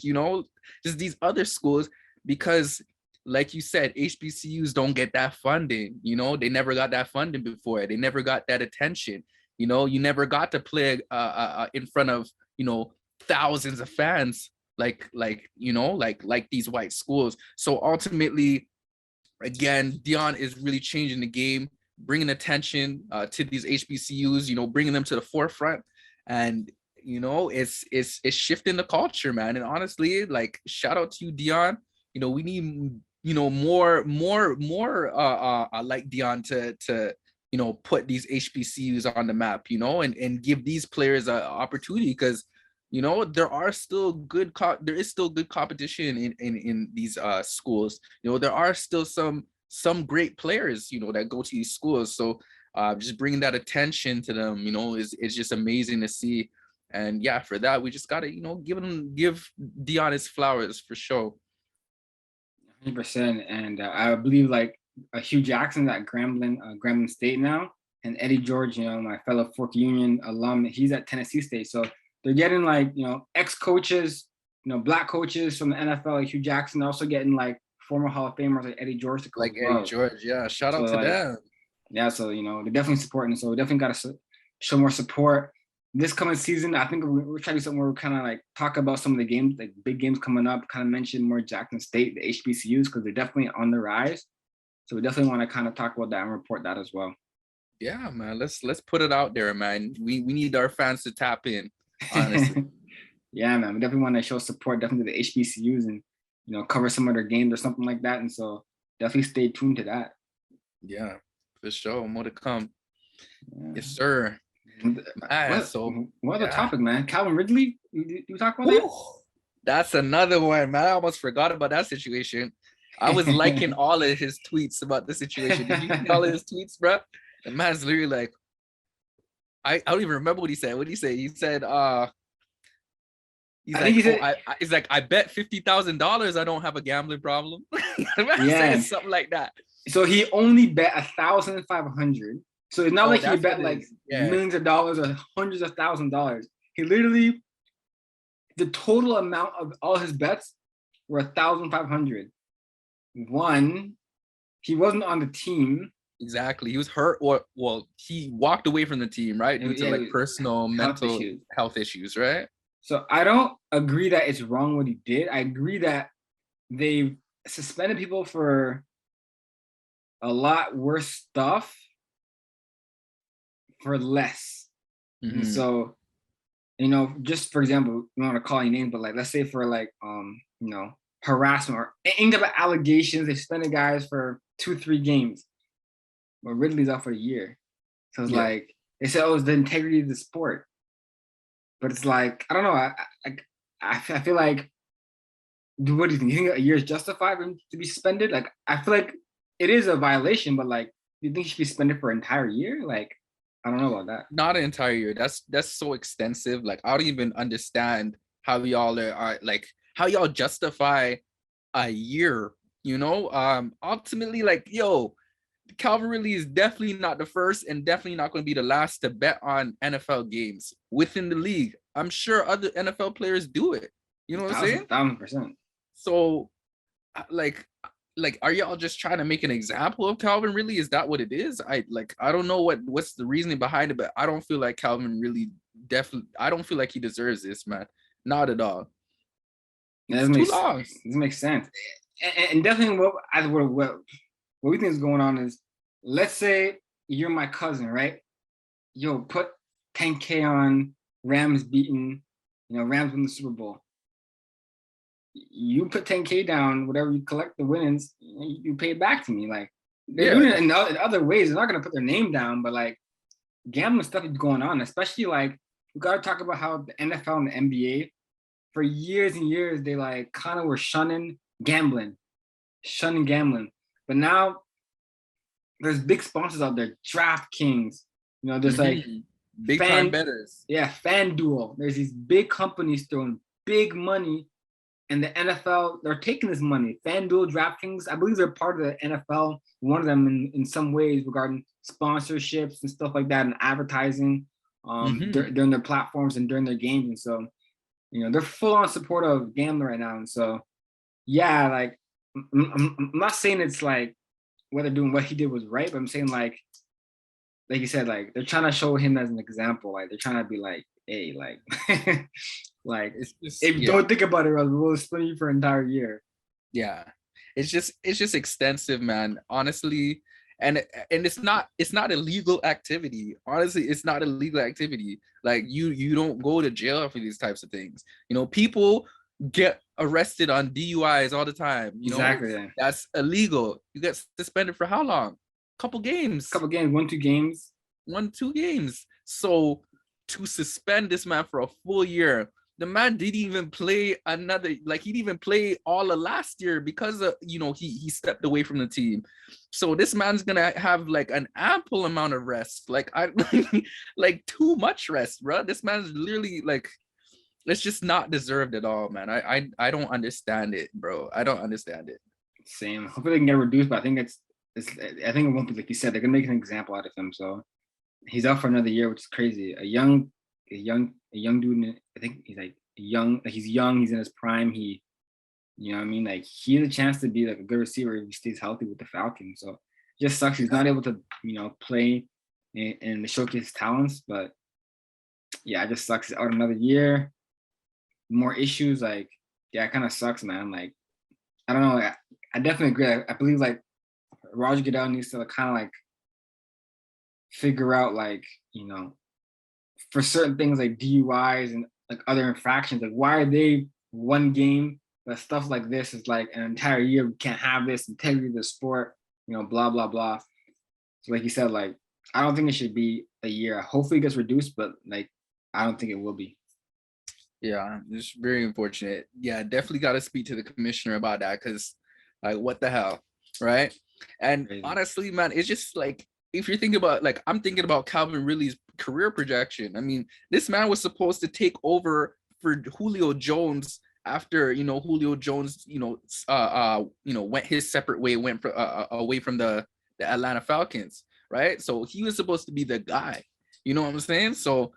[SPEAKER 2] just these other schools, because like you said, HBCUs don't get that funding. You know, they never got that funding before. They never got that attention. You know, you never got to play in front of, you know, thousands of fans like you know, like these white schools. So ultimately, again, Deion is really changing the game, bringing attention to these HBCUs, you know, bringing them to the forefront. And, you know, it's shifting the culture, man. And honestly, like, shout out to you, Deion. You know, we need, you know, more like Deion to you know, put these HBCUs on the map, you know, and give these players an opportunity, because, you know, there is still good competition in these schools. You know, there are still some great players, you know, that go to these schools. So just bringing that attention to them, you know, is just amazing to see. And yeah, for that, we just gotta, you know, give Deion his flowers for sure.
[SPEAKER 1] 100%. And I believe like Hugh Jackson at Grambling State now, and Eddie George, you know, my fellow Fork Union alum, he's at Tennessee State. So they're getting like, you know, ex-coaches, you know, black coaches from the NFL, like Hugh Jackson. They're also getting like former Hall of Famers like Eddie George to coach.
[SPEAKER 2] Like Eddie George, yeah. Shout out to them.
[SPEAKER 1] Yeah, so, you know, they're definitely supporting. So we definitely got to show more support. This coming season, I think we're trying to do something where we kind of like talk about some of the games, like big games coming up, kind of mention more Jackson State, the HBCUs, because they're definitely on the rise. So we definitely want to kind of talk about that and report that as well.
[SPEAKER 2] Yeah, man. Let's put it out there, man. We need our fans to tap in, honestly.
[SPEAKER 1] Yeah, man. We definitely want to show support definitely to the HBCUs and, you know, cover some of their games or something like that. And so definitely stay tuned to that.
[SPEAKER 2] Yeah, for sure. More to come.
[SPEAKER 1] Yeah.
[SPEAKER 2] Yes, sir.
[SPEAKER 1] What other topic, man? Calvin Ridley? You talk about that?
[SPEAKER 2] That's another one, man. I almost forgot about that situation. I was liking all of his tweets about the situation. Did you see all of his tweets, bro? The man's literally like, I don't even remember what he said. What did he say? He said, he's like, I bet $50,000 I don't have a gambling problem. Saying something like that.
[SPEAKER 1] So he only bet 1,500. So it's not like he bet like millions of dollars or hundreds of $1,000s. He literally, the total amount of all his bets were 1,500. One, he wasn't on the team.
[SPEAKER 2] Exactly. He was hurt, or he walked away from the team, right? Due to like personal mental health issues, right?
[SPEAKER 1] So I don't agree that it's wrong what he did. I agree that they suspended people for a lot worse stuff for less.
[SPEAKER 2] Mm-hmm.
[SPEAKER 1] And so, you know, just for example, you don't want to call any names, but like, let's say for like, you know, harassment or any type of allegations, they suspended guys for 2-3 games. But Ridley's out for a year. So it's like, they said, oh, it's the integrity of the sport. But it's like, I don't know. I feel like, what do you think? You think a year is justified for him to be suspended? Like, I feel like it is a violation, but like, do you think he should be suspended for an entire year? Like, I don't know about that.
[SPEAKER 2] Not an entire year. That's so extensive. Like, I don't even understand how y'all are like, how y'all justify a year, you know? Ultimately, like, Calvin Ridley is definitely not the first and definitely not going to be the last to bet on NFL games within the league. I'm sure other NFL players do it. You know what I'm saying?
[SPEAKER 1] 1,000%.
[SPEAKER 2] So, like, are y'all just trying to make an example of Calvin Ridley? Is that what it is? I don't know what's the reasoning behind it, but I don't feel like Calvin Ridley I don't feel like he deserves this, man. Not at all.
[SPEAKER 1] This makes sense. And definitely what we think is going on is, let's say you're my cousin, right? Yo, put 10K on Rams beating, you know, Rams win the Super Bowl. You put 10K down, whatever you collect the winnings, you pay it back to me. Like, they're doing it in other ways. They're not gonna put their name down, but like, gambling stuff is going on. Especially like, we gotta talk about how the NFL and the NBA, for years and years, they like kind of were shunning gambling. But now there's big sponsors out there, DraftKings, you know, there's like
[SPEAKER 2] big time bettors.
[SPEAKER 1] Yeah, FanDuel. There's these big companies throwing big money, and the NFL, they're taking this money. FanDuel, DraftKings, I believe they're part of the NFL, one of them in some ways regarding sponsorships and stuff like that and advertising during their platforms and during their games. And so, you know, they're full on support of gambling right now. And so, yeah, like, I'm not saying it's like whether doing what he did was right, but I'm saying like you said, like they're trying to show him as an example. Like they're trying to be like, hey, like, like
[SPEAKER 2] It's just
[SPEAKER 1] if you don't think about it, we'll split you for an entire year.
[SPEAKER 2] yeah. It's just extensive, man. Honestly, and it's not illegal activity. Honestly, it's not illegal activity. Like you don't go to jail for these types of things. People get arrested on DUIs all the time.
[SPEAKER 1] Exactly. Yeah.
[SPEAKER 2] That's illegal. You get suspended for how long? Couple games.
[SPEAKER 1] 1-2 games.
[SPEAKER 2] 1-2 games. So to suspend this man for a full year, the man didn't even play he didn't even play all of last year because of, he stepped away from the team. So this man's gonna have like an ample amount of rest. Like like too much rest, bro. This man's literally like, it's just not deserved at all, man. I don't understand it, bro. I don't understand it.
[SPEAKER 1] Same. Hopefully they can get reduced, but I think I think it won't be like you said. They're gonna make an example out of him. So he's out for another year, which is crazy. A young dude. I think he's like young. Like he's young. He's in his prime. You know what I mean? Like he has a chance to be like a good receiver if he stays healthy with the Falcons. So it just sucks he's not able to play and showcase his talents. But yeah, it just sucks. He's out another year. More issues. Like yeah, it kind of sucks, man. Like I don't know. I definitely agree. I believe like Roger Goodell needs to kind of like figure out like for certain things like DUIs and like other infractions, like why are they one game, but stuff like this is like an entire year. We can't have this integrity of the sport, blah blah blah. So like you said, like I don't think it should be a year. Hopefully it gets reduced, but like I don't think it will be.
[SPEAKER 2] Yeah, it's very unfortunate. Yeah, definitely got to speak to the commissioner about that because like what the hell, right? And
[SPEAKER 1] Crazy.
[SPEAKER 2] Honestly, man, it's just like if you're thinking about like I'm thinking about Calvin Ridley's career projection. I mean, this man was supposed to take over for Julio Jones after Julio Jones went his separate way, went away from the Atlanta Falcons, right? So he was supposed to be the guy. You know what I'm saying? So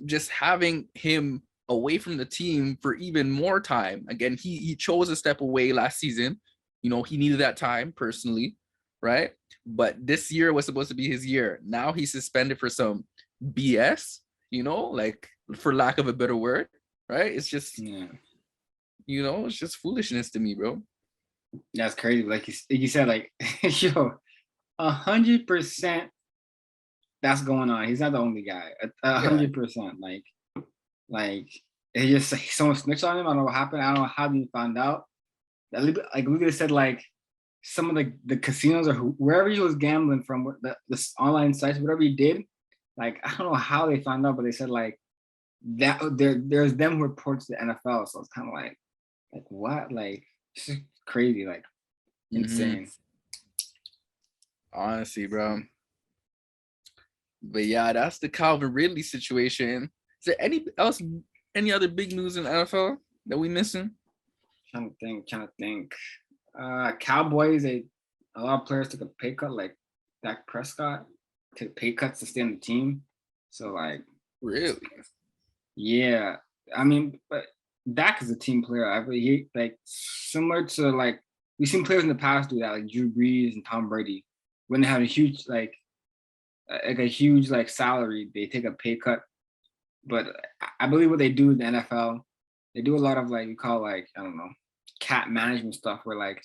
[SPEAKER 2] just having him away from the team for even more time. Again, he chose to step away last season. He needed that time personally, right? But this year was supposed to be his year. Now he's suspended for some BS, like for lack of a better word, right? It's just, it's just foolishness to me, bro.
[SPEAKER 1] That's crazy. Like you said, like, yo, 100% that's going on. He's not the only guy. 100%. Like it just like someone snitched on him. I don't know what happened. I don't know how he found out. Like Lucas said, like some of the casinos or wherever he was gambling from, the online sites, whatever he did, like I don't know how they found out, but they said like that there's them who reports to the NFL. So it's kind of like what? Like it's just crazy, like insane.
[SPEAKER 2] Honestly, bro. But yeah, that's the Calvin Ridley situation. Is there any other big news in the NFL that we missing?
[SPEAKER 1] Trying to think. Cowboys, a lot of players took a pay cut, like Dak Prescott took pay cuts to stay on the team. So like
[SPEAKER 2] really?
[SPEAKER 1] Yeah. I mean, but Dak is a team player. He like similar to like we've seen players in the past do that, like Drew Brees and Tom Brady. When they have a huge like a huge like salary, they take a pay cut. But I believe what they do in the NFL, they do a lot of like you call like I don't know, cap management stuff where like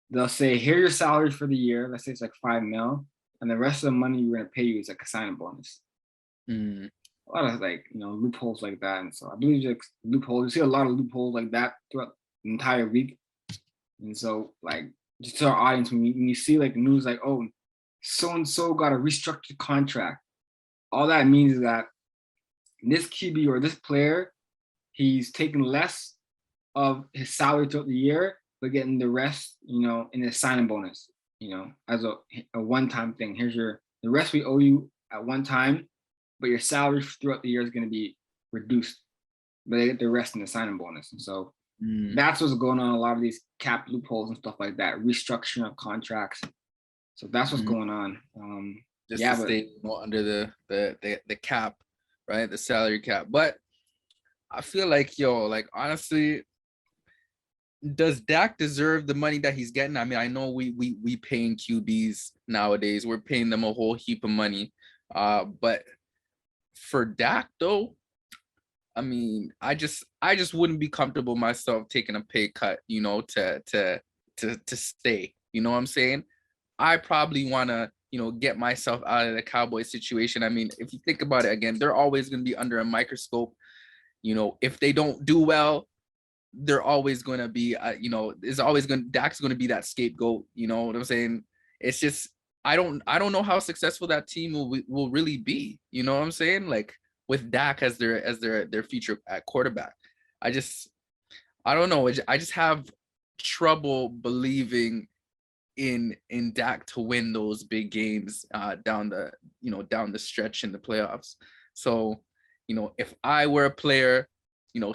[SPEAKER 1] they'll say, here's your salary for the year. Let's say it's like $5 million, and the rest of the money we're gonna pay you is like a signing bonus. A lot of like loopholes like that, and so I believe like loopholes. You see a lot of loopholes like that throughout the entire week, and so like just to our audience, when you see like news like oh, so and so got a restructured contract, all that means is that this QB or this player, he's taking less of his salary throughout the year, but getting the rest, in his signing bonus, as a one-time thing. Here's the rest we owe you at one time, but your salary throughout the year is going to be reduced, but they get the rest in the signing bonus. And so that's what's going on. A lot of these cap loopholes and stuff like that, restructuring of contracts. So that's what's going on.
[SPEAKER 2] Just to stay under the cap, right? The salary cap. But I feel like, honestly, does Dak deserve the money that he's getting? I mean, I know we paying QBs nowadays. We're paying them a whole heap of money. But for Dak though, I mean, I just wouldn't be comfortable myself taking a pay cut, to stay. You know what I'm saying? I probably want to, get myself out of the Cowboy situation. I mean, if you think about it again, they're always going to be under a microscope. If they don't do well, they're always going to be, Dak's going to be that scapegoat. You know what I'm saying? It's just, I don't know how successful that team will really be. You know what I'm saying? Like with Dak as their future at quarterback. I don't know. I just have trouble believing in Dak to win those big games down the stretch in the playoffs. So, if I were a player,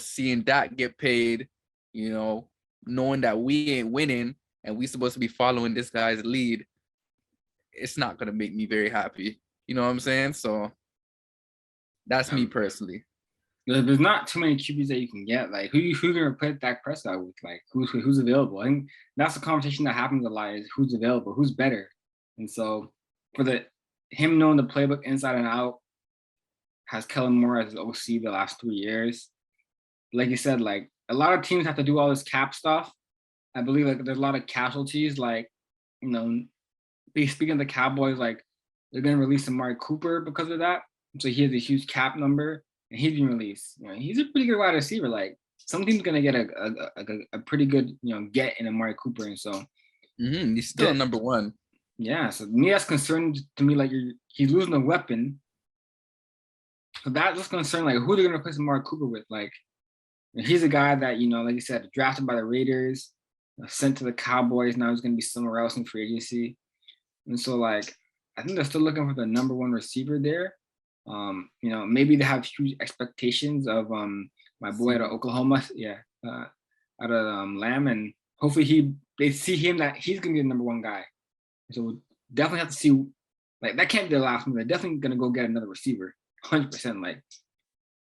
[SPEAKER 2] seeing Dak get paid, knowing that we ain't winning and we supposed to be following this guy's lead, it's not gonna make me very happy. You know what I'm saying? So that's me personally.
[SPEAKER 1] There's not too many QBs that you can get. Like who's gonna replace Dak Prescott with? Like who's available? I think that's the conversation that happens a lot is who's available, who's better. And so for him knowing the playbook inside and out, has Kellen Moore as OC the last 3 years. Like you said, like a lot of teams have to do all this cap stuff. I believe like there's a lot of casualties. Like, speaking of the Cowboys, like they're gonna release Amari Cooper because of that. So he has a huge cap number. And he's been released. He's a pretty good wide receiver. Like some team's gonna get a pretty good, get in Amari Cooper, and so
[SPEAKER 2] he's still number one.
[SPEAKER 1] Yeah, so me that's concerned to me. Like he's losing a weapon. So that's just concerned. Like who they're gonna replace Amari Cooper with? Like he's a guy that like you said, drafted by the Raiders, sent to the Cowboys. Now he's gonna be somewhere else in free agency, and so like I think they're still looking for the number one receiver there. Maybe they have huge expectations of my boy out of Oklahoma, out of Lamb, and hopefully they see him that he's gonna be the number one guy. So we'll definitely have to see. Like that can't be the last move. They're definitely gonna go get another receiver, 100%.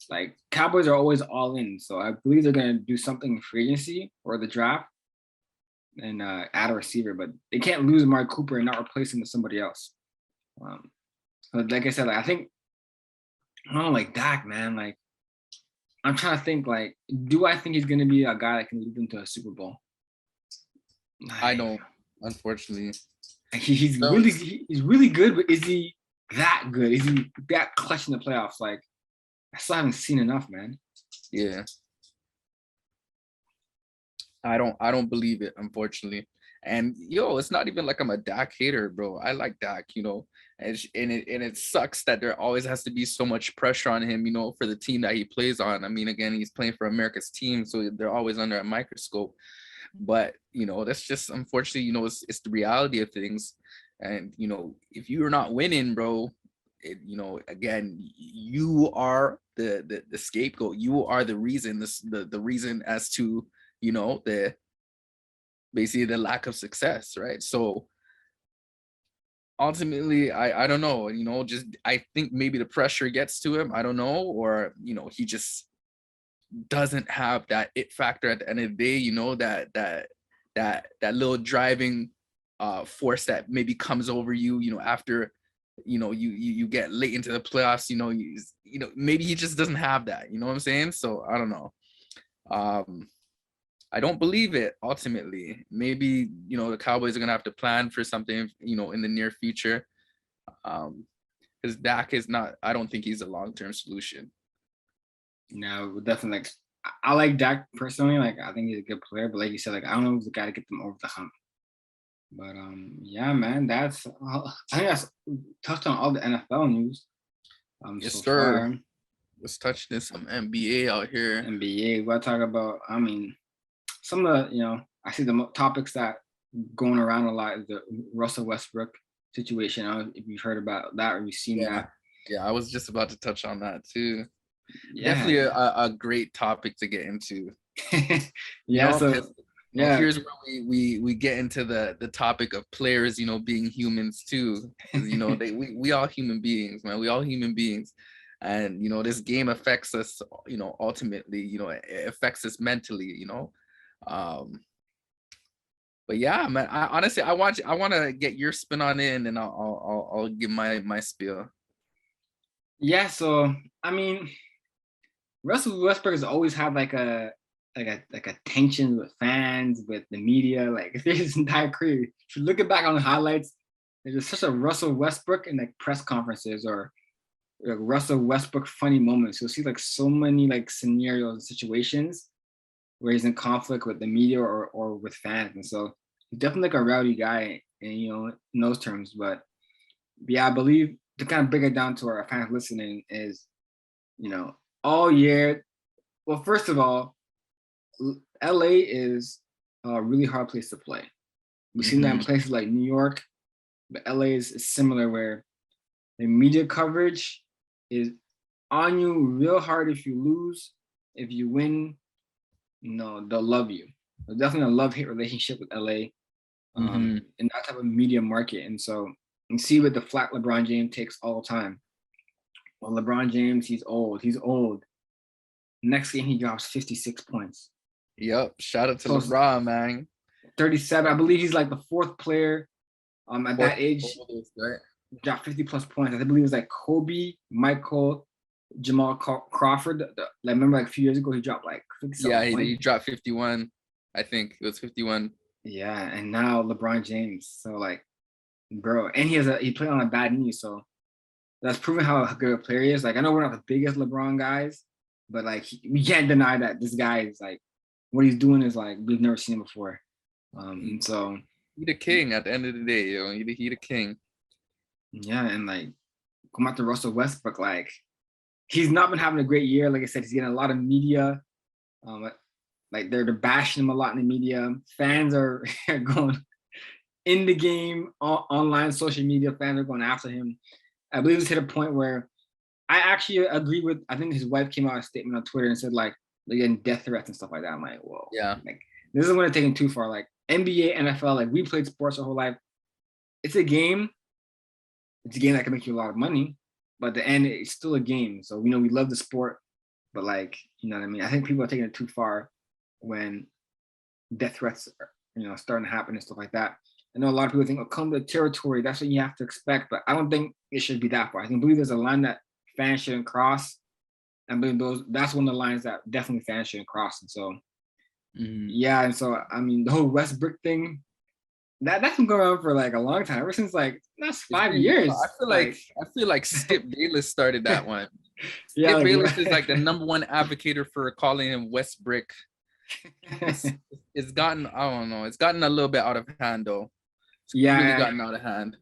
[SPEAKER 1] Like Cowboys are always all in, so I believe they're gonna do something in free agency or the draft and add a receiver, but they can't lose Amari Cooper and not replace him with somebody else. But like I said, I think. I don't know, like Dak, man. Like, I'm trying to think. Like, do I think he's gonna be a guy that can lead them to a Super Bowl?
[SPEAKER 2] Like, I don't, unfortunately.
[SPEAKER 1] He's really good, but is he that good? Is he that clutch in the playoffs? Like, I still haven't seen enough, man.
[SPEAKER 2] Yeah. I don't believe it, unfortunately. And it's not even like I'm a Dak hater, bro. I like Dak, and it sucks that there always has to be so much pressure on him, for the team that he plays on. I mean, again, he's playing for America's team, so they're always under a microscope. But that's just unfortunately, it's the reality of things. And if you're not winning, bro, again, you are the scapegoat. You are the reason. The reason as to basically the lack of success, right? So ultimately, I don't know, just I think maybe the pressure gets to him. I don't know, or he just doesn't have that it factor at the end of the day. That little driving force that maybe comes over you, after you get late into the playoffs. Maybe he just doesn't have that. You know what I'm saying? So I don't know. I don't believe it ultimately. Maybe, the Cowboys are going to have to plan for something, in the near future. Because Dak is not, I don't think he's a long-term solution.
[SPEAKER 1] No, definitely. I like Dak personally. Like, I think he's a good player, but like you said, like, I don't know who's the guy to get them over the hump. But yeah, man, I think that's touched on all the NFL news.
[SPEAKER 2] Yes,
[SPEAKER 1] so
[SPEAKER 2] sir.
[SPEAKER 1] far.
[SPEAKER 2] Let's touch this some NBA out here.
[SPEAKER 1] NBA. We'll talk about, some of the, I see the topics that going around a lot is the Russell Westbrook situation. I don't know if you've heard about that or you've seen that.
[SPEAKER 2] Yeah, I was just about to touch on that too.
[SPEAKER 1] Yeah.
[SPEAKER 2] Definitely a great topic to get into. Here's where we get into the topic of players, being humans too. We all human beings, man. We all human beings. And this game affects us, ultimately, it affects us mentally, But yeah, man. I honestly, I want to get your spin on it, and then I'll give my spiel.
[SPEAKER 1] Yeah, so I mean, Russell Westbrook has always had like a tension with fans, with the media. Like if his entire career, if you look back on the highlights, there's just such a Russell Westbrook in like press conferences or like Russell Westbrook funny moments. You'll see like so many like scenarios and situations where he's in conflict with the media or with fans. And so he's definitely like a rowdy guy and in those terms. But yeah, I believe to kind of break it down to our fans listening is, all year. Well, first of all, LA is a really hard place to play. We've seen that in places like New York, but LA is similar where the media coverage is on you real hard if you lose. If you win, they'll love you. There's definitely a love-hate relationship with LA in that type of media market. And so you see what the flat LeBron James takes all the time. Well, LeBron James, he's old. Next game, he drops 56 points.
[SPEAKER 2] Yep. Shout out to LeBron, man.
[SPEAKER 1] 37. I believe he's like the fourth player at that age.
[SPEAKER 2] Right?
[SPEAKER 1] Dropped 50 plus points. I believe it was like Kobe, Michael, Jamal Crawford. Remember like a few years ago, he dropped like 50
[SPEAKER 2] yeah, he dropped 51. I think it was 51.
[SPEAKER 1] Yeah, and now LeBron James. So like, bro, and he played on a bad knee, so that's proving how good a player he is. Like I know we're not the biggest LeBron guys, but like we can't deny that this guy is like what he's doing is like we've never seen him before. And so
[SPEAKER 2] he the king at the end of the day, he the king.
[SPEAKER 1] Yeah, and like come out to Russell Westbrook, like he's not been having a great year. Like I said, he's getting a lot of media. Like they're bashing him a lot in the media. Fans are going in the game, online, social media. Fans are going after him. I believe it's hit a point where I actually agree with. I think his wife came out with a statement on Twitter and said like they're getting death threats and stuff like that. I'm like, whoa,
[SPEAKER 2] yeah,
[SPEAKER 1] like this isn't going to take him too far. Like NBA, NFL, like we played sports our whole life. It's a game. It's a game that can make you a lot of money, but at the end, it's still a game. So we love the sport, but like you know what I mean. I think people are taking it too far when death threats are starting to happen and stuff like that. I know a lot of people think, "Oh, come to the territory. That's what you have to expect," but I don't think it should be that far. I believe there's a line that fans shouldn't cross. I believe that's one of the lines that definitely fans shouldn't cross. And so, yeah. And so, I mean, the whole Westbrook thing, that's been going on for like a long time, ever since like that's 5 years.
[SPEAKER 2] I feel like Skip Bayless started that one.
[SPEAKER 1] Yeah,
[SPEAKER 2] Skip Bayless is like the number one advocate for calling him Westbrook. It's gotten, I don't know, it's gotten a little bit out of hand though. It's really gotten out of hand.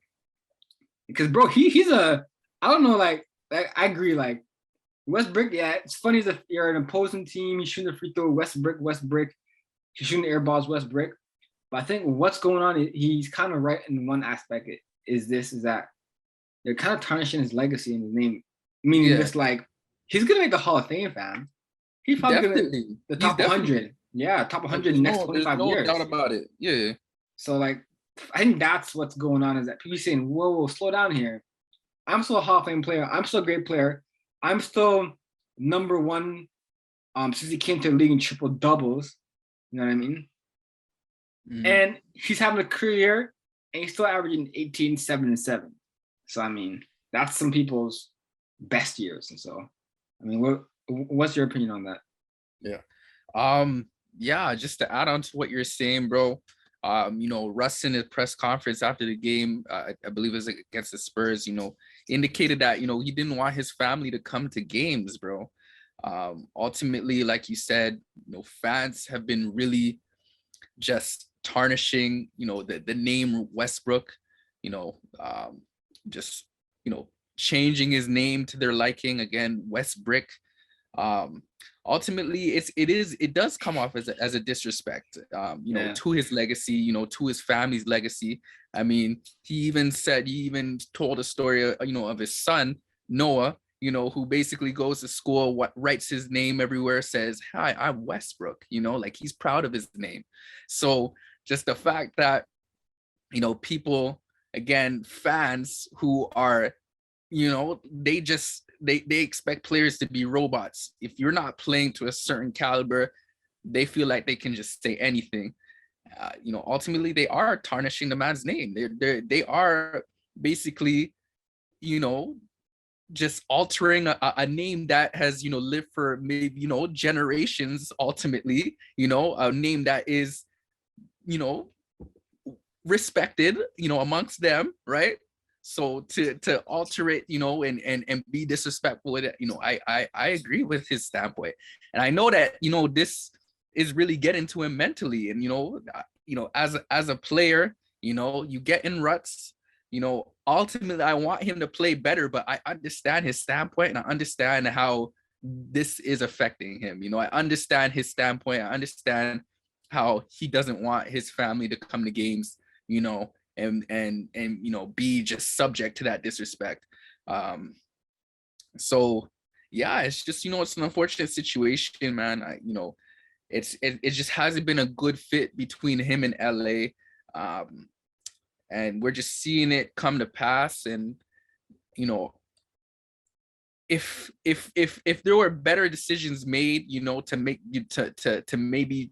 [SPEAKER 1] Because bro, he's I don't know, like I agree, like Westbrook, yeah, it's funny that you're an opposing team, you shooting a free throw, Westbrook, he's shooting the air balls, Westbrook. But I think what's going on, he's kind of right in one aspect is that they're kind of tarnishing his legacy and his name. Meaning just like he's gonna make the Hall of Fame, fam. He's probably gonna the top 100. Yeah, top 100 in the next 25 years.
[SPEAKER 2] No doubt about it. Yeah.
[SPEAKER 1] So like I think that's what's going on, is that people saying, whoa, slow down here. I'm still a Hall of Fame player. I'm still a great player. I'm still number one since he came to the league in triple doubles. You know what I mean? And he's having a career and he's still averaging 18, 7, and 7. So I mean, that's some people's best years. And so I mean, what's your opinion on that?
[SPEAKER 2] Yeah, just to add on to what you're saying, bro. Russ in his press conference after the game, I believe it was against the Spurs, indicated that, he didn't want his family to come to games, bro. Ultimately, like you said, fans have been really just tarnishing, the name Westbrook, changing his name to their liking, again, Westbrook. Ultimately it does come off as a disrespect, to his legacy, to his family's legacy. I mean, he even told a story, of his son, Noah, who basically goes to school, writes his name everywhere, says, "Hi, I'm Westbrook," like he's proud of his name. So just the fact that, people, again, fans who are, they expect players to be robots. If you're not playing to a certain caliber, they feel like they can just say anything. ultimately they are tarnishing the man's name. They are basically, just altering a name that has, lived for maybe, generations, ultimately, a name that is, respected, amongst them, right? So to alter it, and be disrespectful with it, I agree with his standpoint. And I know that, this is really getting to him mentally. And, as a player, you get in ruts, ultimately I want him to play better, but I understand his standpoint and I understand how this is affecting him. I understand his standpoint. I understand how he doesn't want his family to come to games, and be just subject to that disrespect. So yeah, it's just, it's an unfortunate situation, man. It just hasn't been a good fit between him and LA. And we're just seeing it come to pass. And if there were better decisions made, to make to maybe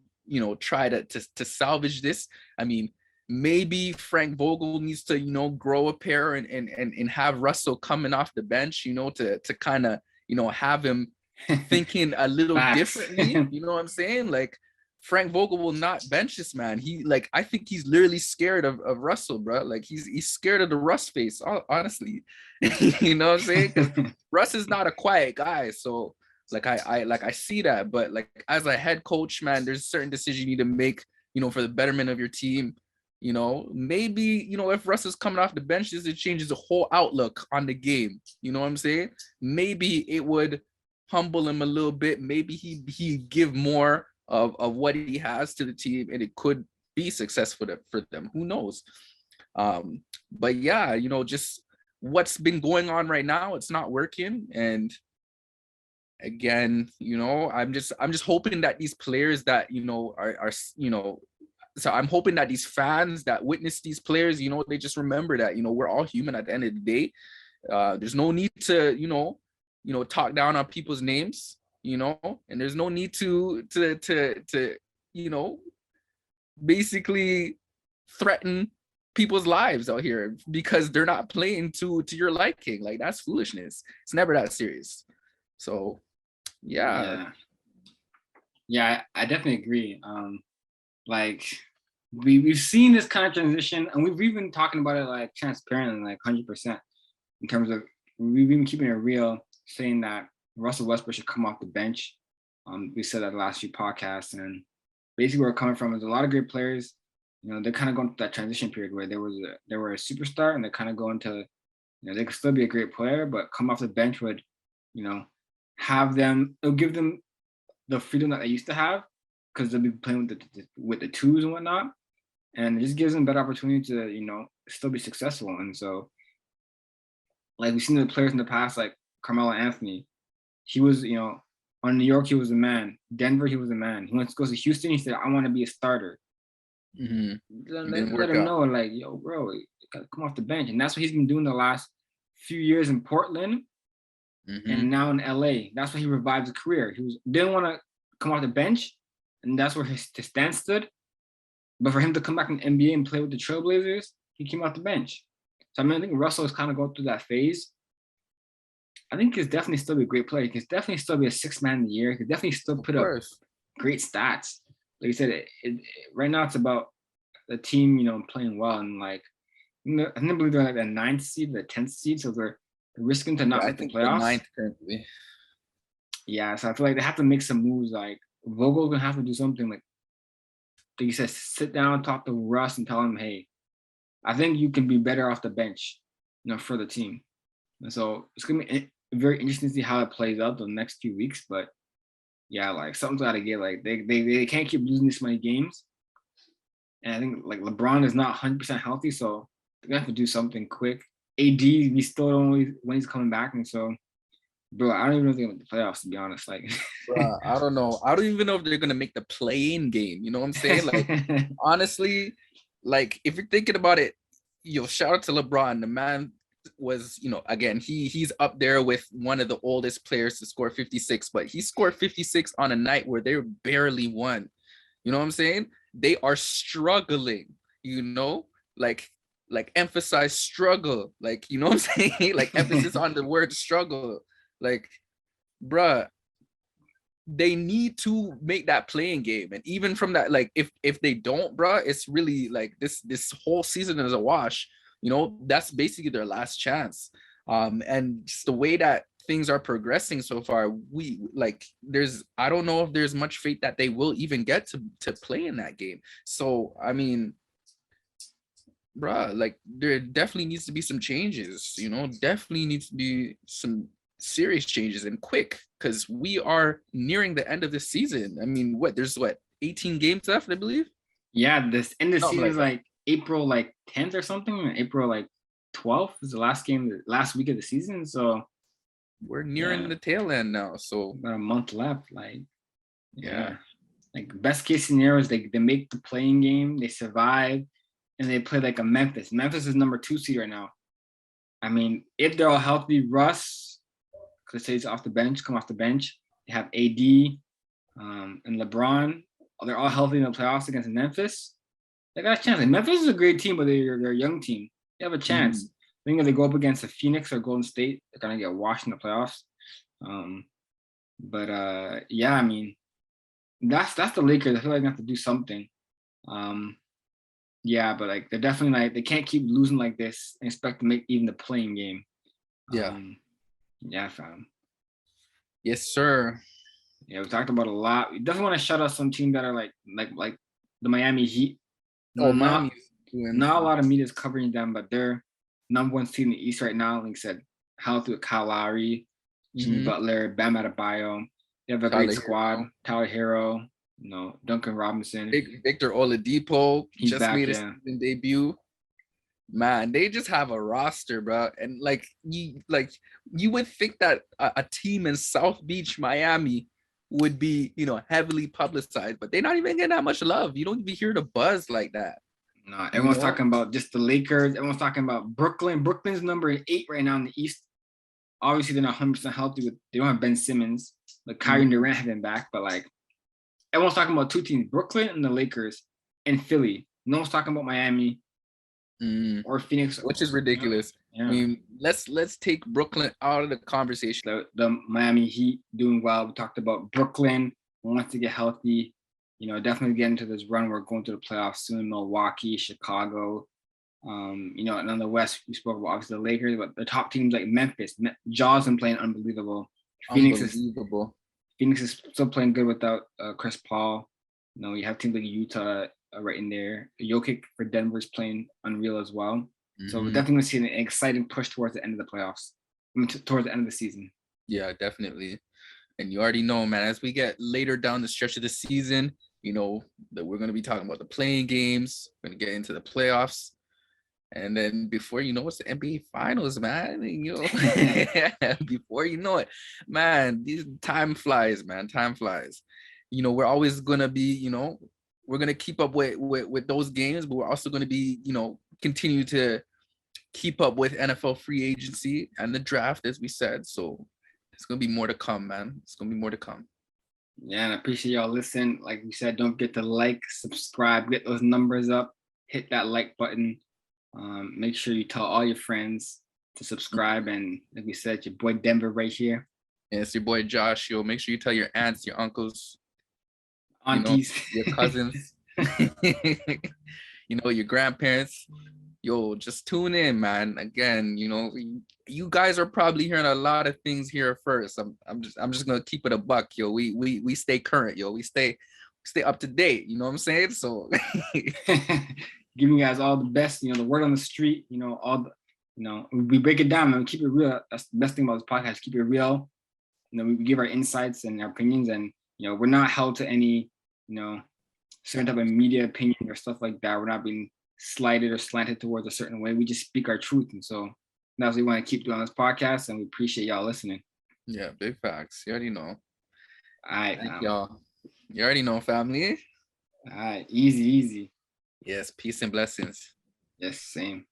[SPEAKER 2] try to salvage this, I mean, maybe Frank Vogel needs to grow a pair and have Russell coming off the bench, to kind of have him thinking a little differently. You know what I'm saying? Like, Frank Vogel will not bench this man. I think he's literally scared of Russell, bro. Like, he's scared of the Russ face, honestly. You know what I'm saying? Because Russ is not a quiet guy. So I see that, but like, as a head coach, man, there's certain decisions you need to make, for the betterment of your team. Maybe, if Russ is coming off the bench, it changes the whole outlook on the game. You know what I'm saying? Maybe it would humble him a little bit. Maybe he give more of what he has to the team, and it could be successful for them. Who knows? But yeah, just what's been going on right now, it's not working. And again, I'm just hoping that these players that are so I'm hoping that these fans that witness these players, they just remember that we're all human at the end of the day. There's no need to talk down on people's names, and there's no need to basically threaten people's lives out here because they're not playing to your liking. Like, that's foolishness. It's never that serious. So yeah,
[SPEAKER 1] I definitely agree. Like, we've seen this kind of transition, and we've been talking about it like transparently, like 100%, in terms of we've been keeping it real, saying that Russell Westbrook should come off the bench. We said that the last few podcasts, and basically where we're coming from is a lot of great players, they're kind of going through that transition period where they were a superstar, and they kind of go into, they could still be a great player, but come off the bench would, it'll give them the freedom that they used to have, because they'll be playing with the twos and whatnot, and it just gives them a better opportunity to still be successful. And so, like, we've seen the players in the past, like Carmelo Anthony, he was on New York, he was a man. Denver, he was a man. He goes to Houston, he said, I want to be a starter.
[SPEAKER 2] Mm-hmm.
[SPEAKER 1] Let him know, like, yo, bro, you gotta come off the bench. And that's what he's been doing the last few years in Portland, and now in LA. That's why he revived his career. Didn't want to come off the bench, and that's where his stand stood. But for him to come back in the NBA and play with the Trailblazers, he came off the bench. So I think Russell is kind of going through that phase. I think he could definitely still be a great player. He could definitely still be a sixth man of the year. He could definitely still put up great stats. Like you said, right now it's about the team, playing well. And like, I believe they're like the 9th seed, the 10th seed. So they're risking to not make the playoffs. The 9th currently. Yeah, so I feel like they have to make some moves. Like, Vogel's gonna have to do something, like you said, sit down, talk to Russ, and tell him, hey, I think you can be better off the bench, for the team. And so it's gonna be very interesting to see how it plays out the next few weeks. But yeah, like, something's gotta get. Like, they can't keep losing this many games. And I think, like, LeBron is not 100% healthy, so they're gonna have to do something quick. AD, we still don't know when he's coming back, and so, bro, I don't even know if they're gonna make the playoffs, to be honest. Like,
[SPEAKER 2] bro, I don't know. I don't even know if they're gonna make the play-in game. You know what I'm saying? Like, honestly, like, if you're thinking about it, shout out to LeBron. The man was, again, he's up there with one of the oldest players to score 56, but he scored 56 on a night where they barely won. You know what I'm saying? they are struggling, like emphasize struggle, like, you know what I'm saying? Like emphasis on the word struggle. Like, bruh, they need to make that playing game. And even from that, like if they don't, bruh, it's really like this whole season is a wash. That's basically their last chance. And just the way that things are progressing so far, I don't know if there's much faith that they will even get to play in that game. So I mean, bruh, like there definitely needs to be some changes, definitely needs to be some serious changes and quick, because we are nearing the end of the season. I mean, there's 18 games left, I believe.
[SPEAKER 1] Yeah, this end of the season is
[SPEAKER 2] that.
[SPEAKER 1] like April 10th or something. April 12th is the last game, the last week of the season. So
[SPEAKER 2] we're nearing the tail end now. So
[SPEAKER 1] about a month left. Yeah. Like best case scenario is they make the playing game, they survive, and they play like a Memphis. Memphis is number 2 seed right now. I mean, if they're all healthy, Russ, because he's come off the bench. They have AD and LeBron. They're all healthy in the playoffs against Memphis. They got a chance. And Memphis is a great team, but they're a young team. They have a chance. I think if they go up against the Phoenix or Golden State, they're gonna get washed in the playoffs. Yeah, I mean, that's the Lakers. I feel like they have to do something. Yeah, but they're definitely they can't keep losing like this and expect to make even the playing game. Yeah, fam.
[SPEAKER 2] Yes, sir.
[SPEAKER 1] Yeah, we talked about a lot. We definitely want to shout out some teams that are like the Miami Heat. Not a lot of media is covering them, but they're number 1 seed in the East right now. Like I said, healthy with Kyle Lowry, Jimmy Butler, Bam Adebayo. They have a great squad. Tyler Hero, Duncan Robinson.
[SPEAKER 2] Victor Oladipo just made his season debut. Man, they just have a roster, bro. And you would think that a team in South Beach, Miami would be, heavily publicized, but they're not even getting that much love. You don't even hear the buzz like that.
[SPEAKER 1] No, everyone's talking about just the Lakers. Everyone's talking about Brooklyn. Brooklyn's number 8 right now in the East. Obviously, they're not 100% healthy. They don't have Ben Simmons. Like Kyrie and Durant have been back, but everyone's talking about 2 teams, Brooklyn and the Lakers, and Philly. No one's talking about Miami or Phoenix,
[SPEAKER 2] which is ridiculous. Yeah. I mean, let's take Brooklyn out of the conversation.
[SPEAKER 1] The Miami Heat doing well. We talked about Brooklyn wants to get healthy. Definitely get into this run. We're going to the playoffs soon. Milwaukee, Chicago. And on the West, we spoke about obviously the Lakers, but the top teams like Memphis. Jaws been playing unbelievable. Phoenix is still playing good without Chris Paul. You have teams like Utah right in there. Jokic for Denver is playing unreal as well. So we're definitely going to see an exciting push towards the end of the playoffs. Towards the end of the season.
[SPEAKER 2] Yeah, definitely. And you already know, man, as we get later down the stretch of the season, that we're going to be talking about the playing games. We're going to get into the playoffs. And then before you know it's the NBA Finals, man. Before you know it, man, time flies, man. Time flies. We're always going to be, we're going to keep up with those games, but we're also going to be, continue to keep up with NFL free agency and the draft, as we said. So it's going to be more to come, man. It's going to be more to come.
[SPEAKER 1] Yeah, and I appreciate y'all listening. Like we said, don't forget to subscribe, get those numbers up, hit that like button. Make sure you tell all your friends to subscribe. And like we said, your boy Denver right here.
[SPEAKER 2] And it's your boy Josh. Make sure you tell your aunts, your uncles,
[SPEAKER 1] aunties,
[SPEAKER 2] your cousins, your grandparents. Just tune in, man. Again, you guys are probably hearing a lot of things here first. I'm just gonna keep it a buck, We stay current, We stay up to date. You know what I'm saying? So
[SPEAKER 1] giving you guys all the best, the word on the street, we break it down and we keep it real. That's the best thing about this podcast. Keep it real. We give our insights and our opinions, and we're not held to any, certain type of media opinion or stuff like that. We're not being slighted or slanted towards a certain way. We just speak our truth. And so that's what we want to keep doing on this podcast, and we appreciate y'all listening.
[SPEAKER 2] Yeah, big facts. You already know.
[SPEAKER 1] All right,
[SPEAKER 2] thank y'all. You already know, family.
[SPEAKER 1] All right, easy.
[SPEAKER 2] Yes, peace and blessings.
[SPEAKER 1] Yes, same.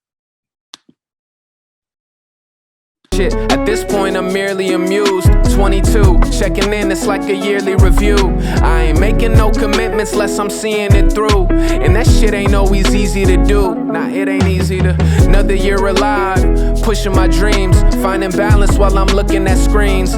[SPEAKER 3] shit. At this point, I'm merely amused. 22, checking in, it's like a yearly review. I ain't making no commitments unless I'm seeing it through. And that shit ain't always easy to do. Nah, it ain't easy to. Another year alive, pushing my dreams, finding balance while I'm looking at screens.